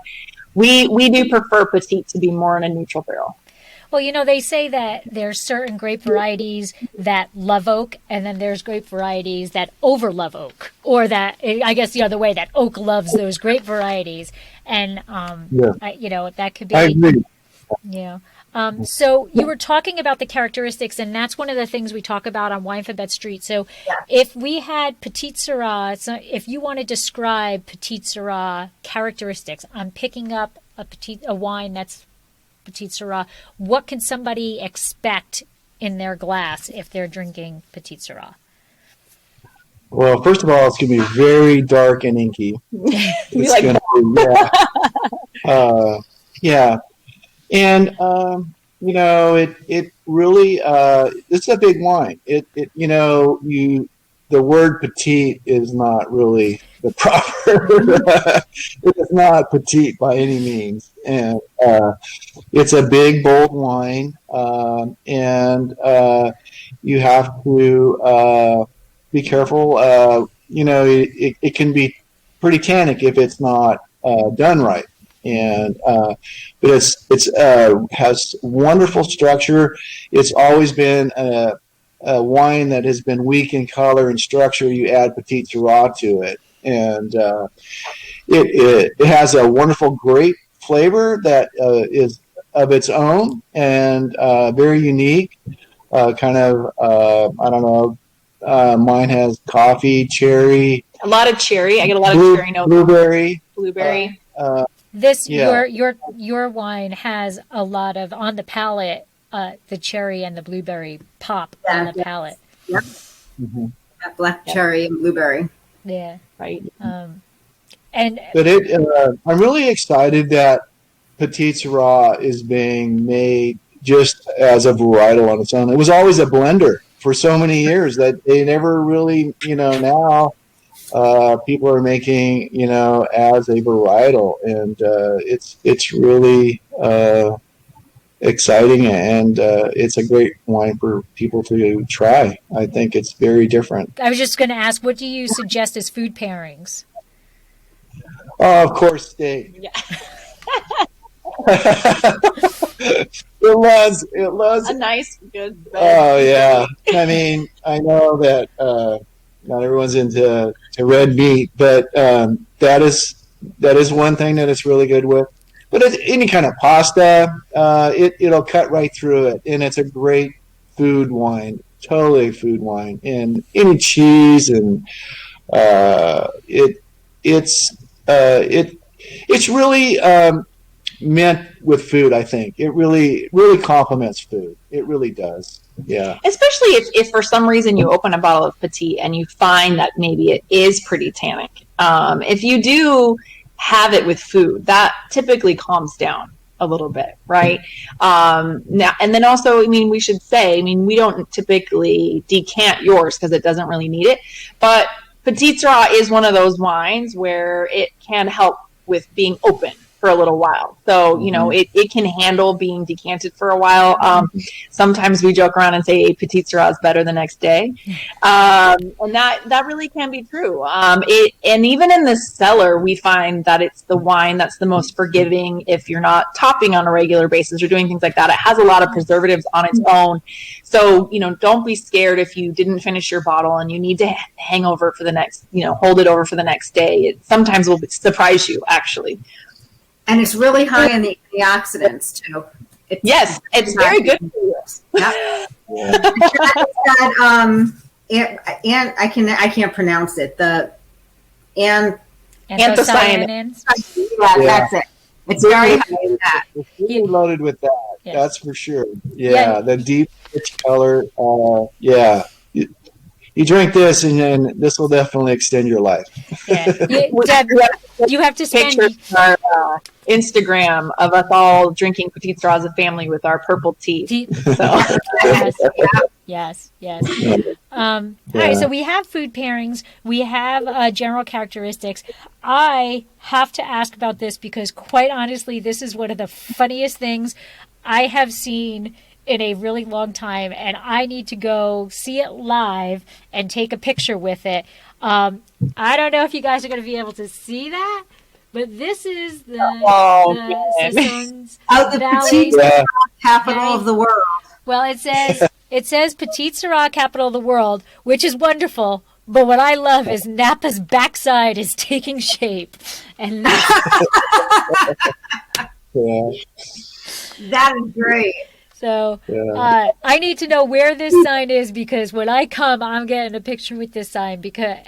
we do prefer Petite to be more in a neutral barrel. Well, they say that there's certain grape varieties that love oak, and then there's grape varieties that overlove oak, or that, I guess the other way, that oak loves those grape varieties. And, that could be... I agree. Yeah. So you were talking about the characteristics, and that's one of the things we talk about on Winephabet Street. So if we had Petite Sirah, so if you want to describe Petite Sirah characteristics, I'm picking up a wine that's Petite Sirah. What can somebody expect in their glass if they're drinking Petite Sirah? Well, first of all, it's going to be very dark and inky. It's going to be, yeah. And, it really, it's a big wine. The word petite is not really the proper, it is not petite by any means. And, it's a big, bold wine. And you have to, be careful. It can be pretty tannic if it's not, done right. And but it's has wonderful structure. It's always been a wine that has been weak in color and structure. You add Petite Sirah to it, and it has a wonderful grape flavor that is of its own and very unique. Kind of I don't know. Mine has coffee, cherry, a lot of cherry. I get a lot of cherry notes. Blueberry. Your wine has a lot of, on the palate, the cherry and the blueberry pop on the palate. Yep. Mm-hmm. Black cherry and blueberry. Yeah. Right. But I'm really excited that Petite Sirah is being made just as a varietal on its own. It was always a blender for so many years that they never really, now people are making, as a varietal, and it's really exciting, and it's a great wine for people to try. I think it's very different. I was just going to ask, what do you suggest as food pairings? Oh, of course, steak. Yeah. It was a nice, good. Oh yeah. I mean, I know that not everyone's into red meat, but that is one thing that it's really good with. But it's any kind of pasta, it'll cut right through it, and it's a great food wine, totally food wine, and any cheese, and it's really meant with food. I think it really complements food. It really does. Yeah. Especially if for some reason you open a bottle of Petite and you find that maybe it is pretty tannic. If you do have it with food, that typically calms down. a little bit, right? Now, and then also, I mean, we should say, I mean, we don't typically decant yours because it doesn't really need it, but Petite Sirah is one of those wines where it can help with being open for a little while. So, you know, it can handle being decanted for a while. Sometimes we joke around and say Petite Sirah is better the next day. And that really can be true. And even in the cellar, we find that it's the wine that's the most forgiving if you're not topping on a regular basis or doing things like that. It has a lot of preservatives on its own. So, you know, don't be scared if you didn't finish your bottle and you need to hang over for the next, you know, hold it over for the next day. It sometimes will surprise you, actually. And it's really high in the antioxidants too. It's very good for you. Yep. It's got, and I can't pronounce it. Anthocyanins. That's it. It's very high in that. It's really loaded with that. Yes. That's for sure. Yeah, the deep rich color. You drink this, and then this will definitely extend your life. Yeah. Deb, you have to spend pictures on our Instagram of us all drinking Petite Sirah as a family with our purple tea. So. Yes. All right, so we have food pairings. We have general characteristics. I have to ask about this because, quite honestly, this is one of the funniest things I have seen in a really long time, and I need to go see it live and take a picture with it. I don't know if you guys are going to be able to see that, but this is the Suisun Valley Petite Sirah Capital of the world. Well, it says Petite Sirah Capital of the world, which is wonderful. But what I love is Napa's backside is taking shape, and that is great. So I need to know where this sign is because when I come, I'm getting a picture with this sign because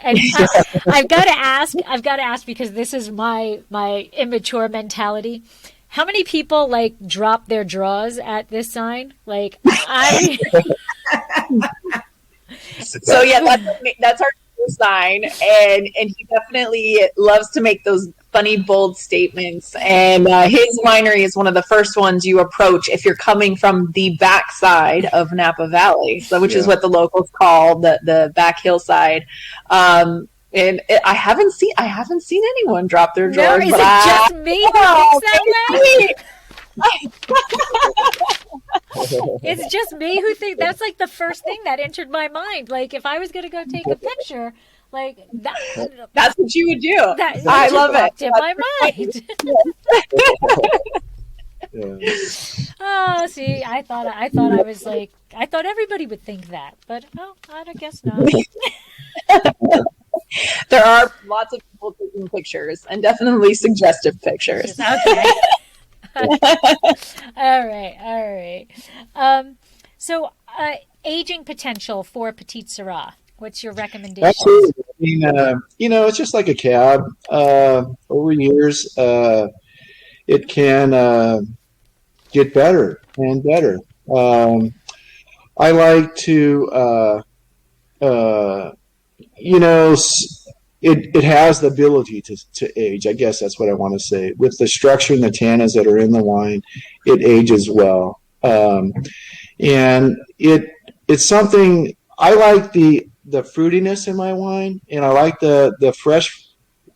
I've got to ask because this is my immature mentality. How many people like drop their drawers at this sign? Like So yeah, that's our sign, and he definitely loves to make those funny, bold statements. And his winery is one of the first ones you approach if you're coming from the backside of Napa Valley, so which is what the locals call the back hillside. And I haven't seen anyone drop their drawers. No, is it just me who thinks that way? It's just me who thinks that's like the first thing that entered my mind. Like if I was going to go take a picture, like that's what you would do. I love it. In my mind. Oh, see, I thought I was like, I thought everybody would think that, but I guess not. There are lots of people taking pictures, and definitely suggestive pictures. Okay. All right. So, aging potential for Petite Sirah. What's your recommendation? Absolutely. I mean, it's just like a cab. Over years, it can get better and better. I like to, it has the ability to age. I guess that's what I want to say. With the structure and the tannins that are in the wine, it ages well. And it's something I like the fruitiness in my wine, and I like the fresh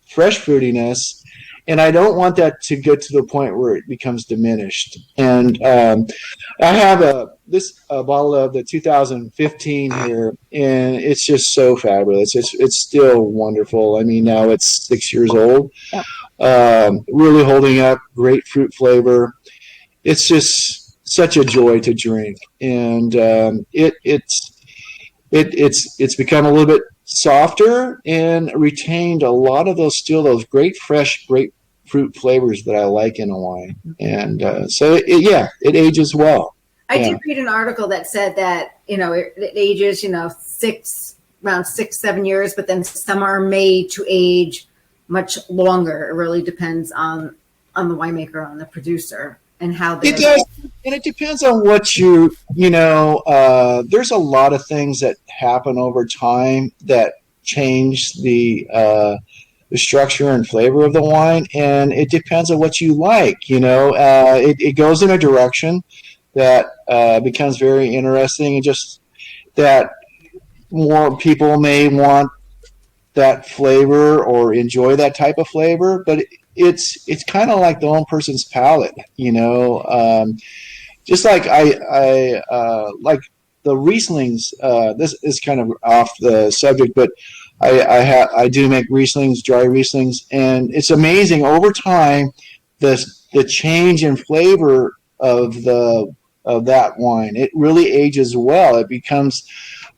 fruitiness, and I don't want that to get to the point where it becomes diminished. And I have this bottle of the 2015 here, and it's just so fabulous. It's still wonderful. I mean, now it's 6 years old. Really holding up, great fruit flavor. It's just such a joy to drink, and it's become a little bit softer and retained a lot of those great fresh grapefruit flavors that I like in a wine. And so it ages well. I did read an article that said that, it ages, around 6-7 years, but then some are made to age much longer. It really depends on the winemaker, on the producer, and how they. It does, and it depends on what there's a lot of things that happen over time that change the the structure and flavor of the wine, and it depends on what you like. It goes in a direction that becomes very interesting, and just that more people may want that flavor or enjoy that type of flavor, but it's kind of like the own person's palate, just like I like the Rieslings. This is kind of off the subject, but I do make Rieslings, dry Rieslings, and it's amazing over time the change in flavor of that wine. It really ages well. It becomes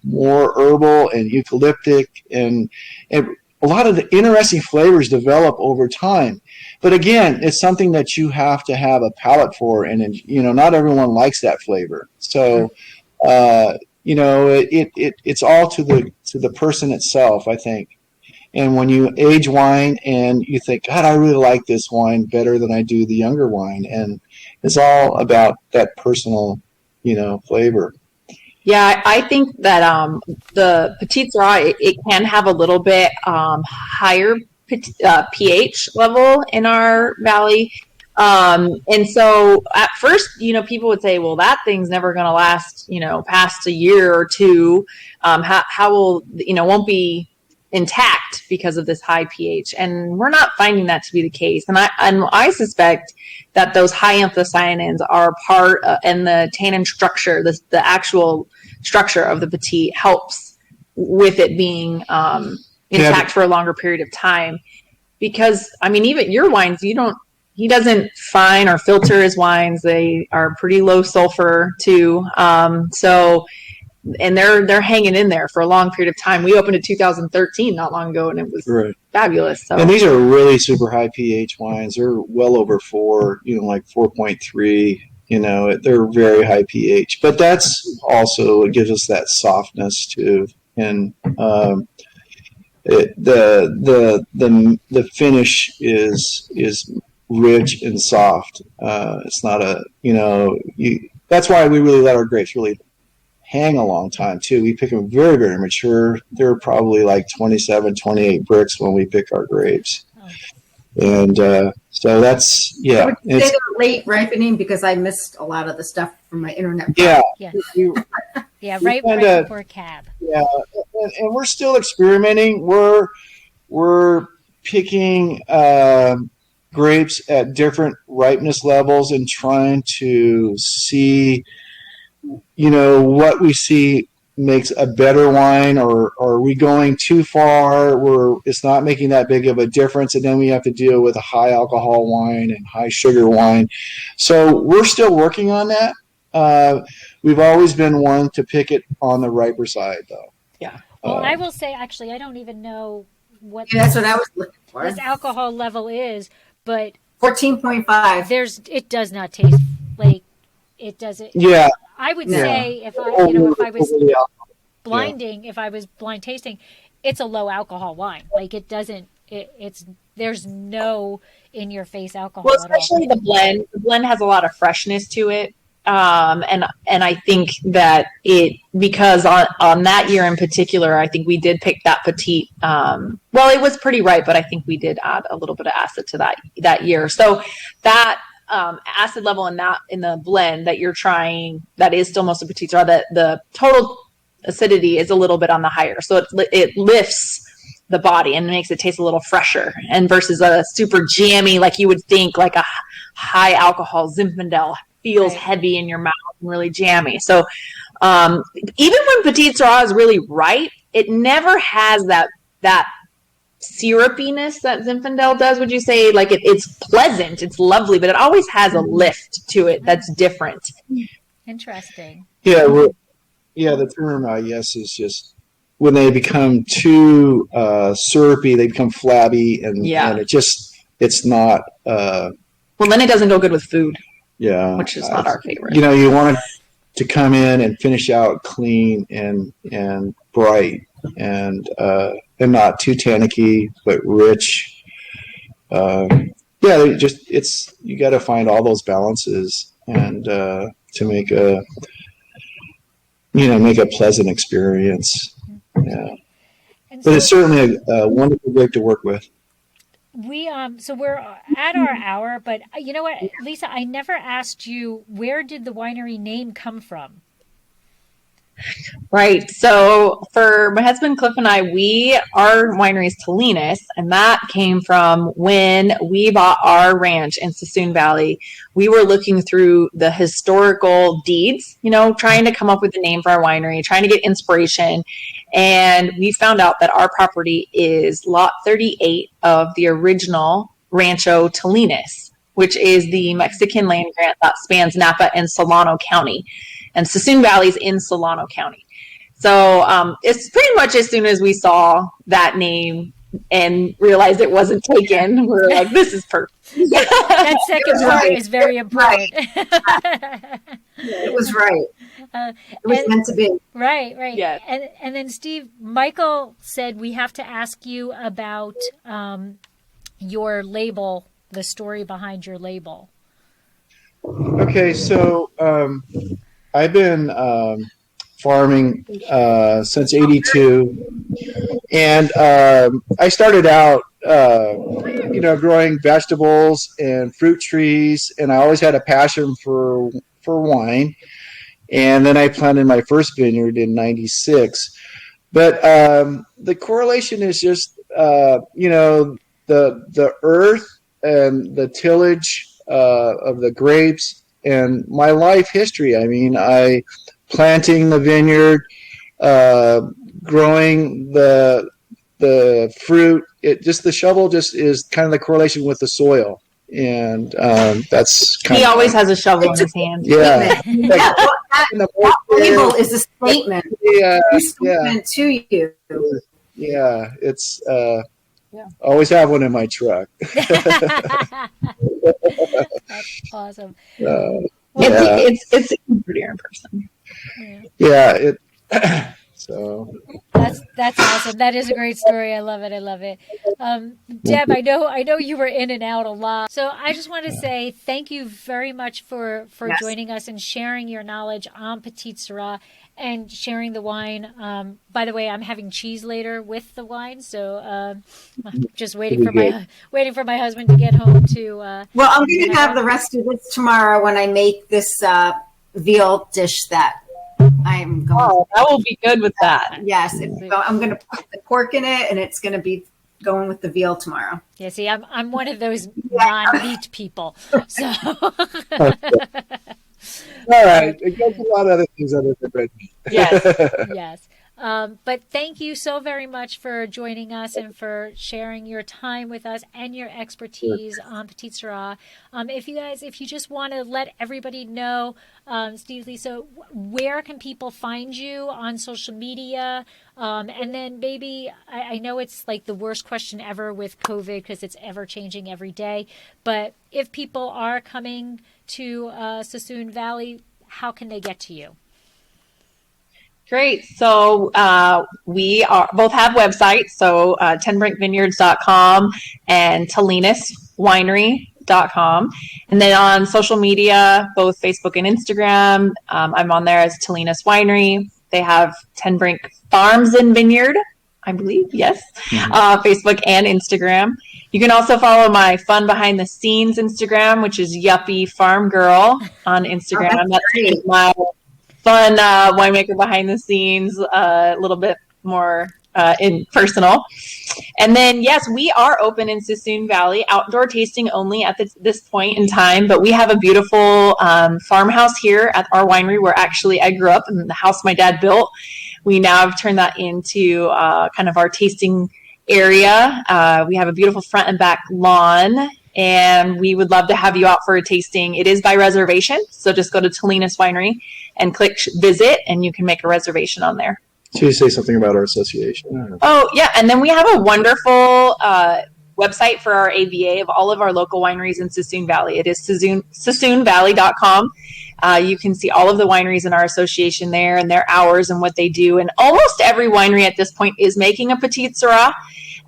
more herbal and eucalyptic, and a lot of the interesting flavors develop over time. But again, it's something that you have to have a palate for, and not everyone likes that flavor. So it's all to the person itself, I think. And when you age wine and you think, God, I really like this wine better than I do the younger wine, and it's all about that personal, flavor. Yeah, I think that the Petite Sirah, it can have a little bit higher pH level in our valley. And so at first, people would say, well, that thing's never going to last, past a year or two. How will, won't be intact because of this high pH. And we're not finding that to be the case. And I suspect that those high anthocyanins are part and the tannin structure, the actual structure of the Petite helps with it being intact for a longer period of time. Because, even your wines, he doesn't fine or filter his wines. They are pretty low sulfur too. And they're hanging in there for a long period of time. We opened in 2013, not long ago, and it was fabulous. So. And these are really super high pH wines. They're well over 4, like 4.3. They're very high pH. But that's also, it gives us that softness too. And the finish is rich and soft. It's not that's why we really let our grapes really hang a long time too. We pick them very, very mature. They're probably like 27, 28 bricks when we pick our grapes. And so that's, yeah. I would say they're late ripening because I missed a lot of the stuff from my internet. Yeah, right before cab. Yeah, and we're still experimenting. We're picking grapes at different ripeness levels and trying to see, what we see makes a better wine, or are we going too far where it's not making that big of a difference, and then we have to deal with a high alcohol wine and high sugar wine. So we're still working on that. We've always been one to pick it on the riper side, though. Yeah. Well, I will say, actually, I don't even know what that's what I was looking for. This alcohol level is, but 14.5. It does not taste like it doesn't. Yeah. I would say if I was blinding, if I was blind tasting, it's a low alcohol wine. Like it doesn't. There's no in your face alcohol. Well, especially the blend. The blend has a lot of freshness to it. And I think that because on that year in particular, I think we did pick that Petite. Well, it was pretty ripe, but I think we did add a little bit of acid to that year. So that acid level in the blend that you're trying, that is still most of Petite Sirah, the total acidity is a little bit on the higher. So it lifts the body and makes it taste a little fresher, and versus a super jammy, like you would think, like a high alcohol Zinfandel feels heavy in your mouth and really jammy. So even when Petite Sirah is really ripe, it never has that syrupiness that Zinfandel does. Would you say, like it's pleasant, it's lovely, but it always has a lift to it that's different. Interesting. Yeah, the term is just when they become too syrupy, they become flabby, and it's not. Well, then it doesn't go good with food. Yeah, which is not our favorite. You want it to come in and finish out clean and bright, and not too tannicky, but rich. You got to find all those balances and to make a pleasant experience. Yeah, but it's certainly a wonderful grape to work with. so we're at our hour, but you know what, Lisa, I never asked you, where did the winery name come from? Right. So for my husband Cliff and I, our winery is Tolenas, and that came from when we bought our ranch in Suisun Valley. We were looking through the historical deeds, trying to come up with a name for our winery, trying to get inspiration. And we found out that our property is lot 38 of the original Rancho Tolenas, which is the Mexican land grant that spans Napa and Solano County. And Suisun Valley is in Solano County. So it's pretty much as soon as we saw that name and realized it wasn't taken, we were like, this is perfect. That second part is very important. It was right. It was meant to be. Right. Yes. And then, Steve, Michael said we have to ask you about your label, the story behind your label. Okay, so I've been farming since '82, and I started out, growing vegetables and fruit trees, and I always had a passion for wine. And then I planted my first vineyard in '96. But the correlation is just, the earth and the tillage of the grapes and my life history. I mean, planting the vineyard, growing the fruit. The shovel just is kind of the correlation with the soil. And that's kind he of, always has a shovel in his hand. Yeah. That label is a statement. Statement to you. Yeah, it's always have one in my truck. That's awesome. It's prettier in person. Yeah. So that's awesome. That is a great story. I love it. Deb, I know you were in and out a lot. So I just want to say thank you very much for joining us and sharing your knowledge on Petite Sirah and sharing the wine. By the way, I'm having cheese later with the wine, so I'm just waiting for my husband to get home to. Well, I'm going to have the rest of this tomorrow when I make this veal dish that I'm going. Oh, that will be good with that. Yes, I'm going to put the pork in it, and it's going to be going with the veal tomorrow. Yeah, see, I'm one of those non-meat people, so. All right. It goes a lot of other things other than red meat. Yes. But thank you so very much for joining us and for sharing your time with us and your expertise on Petite Sirah. If you just want to let everybody know, Steve, Lisa, where can people find you on social media? And then maybe, I know it's like the worst question ever with COVID because it's ever changing every day, but if people are coming to Suisun Valley, how can they get to you? Great. So we both have websites. So tenbrinkvineyards.com and tolenaswinery.com. And then on social media, both Facebook and Instagram, I'm on there as Tolenas Winery. They have Tenbrink Farms and Vineyard, I believe. Yes. Facebook and Instagram. You can also follow my fun behind the scenes Instagram, which is Yuppie Farm Girl on Instagram. That's my fun winemaker behind the scenes, a little bit more in personal. And then, yes, we are open in Suisun Valley, outdoor tasting only at this point in time, but we have a beautiful farmhouse here at our winery where actually I grew up in the house my dad built. We now have turned that into kind of our tasting area. We have a beautiful front and back lawn, and we would love to have you out for a tasting. It is by reservation, so just go to Tolenas Winery and click visit, and you can make a reservation on there. So you say something about our association. Oh, yeah, and then we have a wonderful website for our AVA of all of our local wineries in Suisun Valley. It is SuisunValley.com. You can see all of the wineries in our association there and their hours and what they do. And almost every winery at this point is making a Petite Sirah.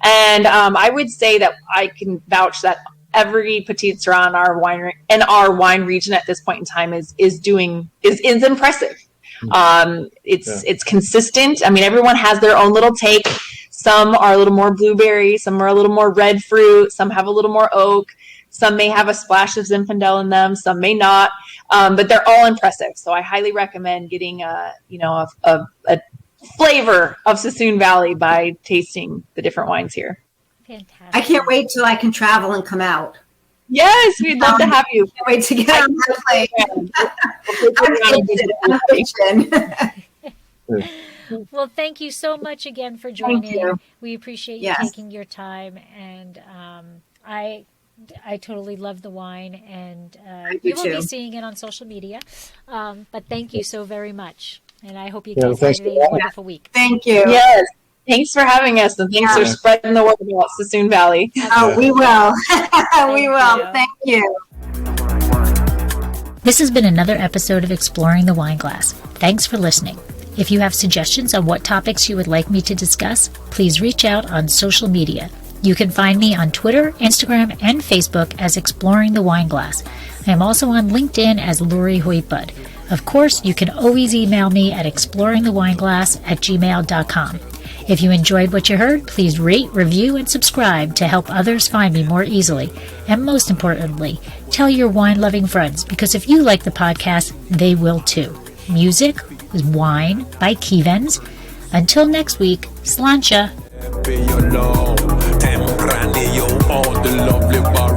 And I would say that I can vouch that every Petite Sirah in our winery and our wine region at this point in time is impressive. It's consistent. I mean, everyone has their own little take. Some are a little more blueberry, some are a little more red fruit, some have a little more oak, some may have a splash of Zinfandel in them, some may not, but they're all impressive. So I highly recommend getting a flavor of Suisun Valley by tasting the different wines here. Fantastic. I can't wait till I can travel and come out. Yes, we'd love to have you. Can't wait to get on that plane. Well, thank you so much again for joining. you. We appreciate you Yes. taking your time, and I totally love the wine, and do you will too. be seeing it on social media. But thank you so very much, and I hope you Yeah, guys thanks have a for having wonderful week. Thank you. Yes. Thanks for having us, and thanks for spreading the word about Suisun Valley. Oh, we will. We will. you. Thank you. This has been another episode of Exploring the Wine Glass. Thanks for listening. If you have suggestions on what topics you would like me to discuss, please reach out on social media. You can find me on Twitter, Instagram, and Facebook as Exploring the Wine Glass. I am also on LinkedIn as Lori Hoytbud. Of course, you can always email me at exploringthewineglass@gmail.com. If you enjoyed what you heard, please rate, review, and subscribe to help others find me more easily. And most importantly, tell your wine-loving friends, because if you like the podcast, they will too. Music was Wine by Kevens. Until next week, sláinte. Tempranillo on the lovely bar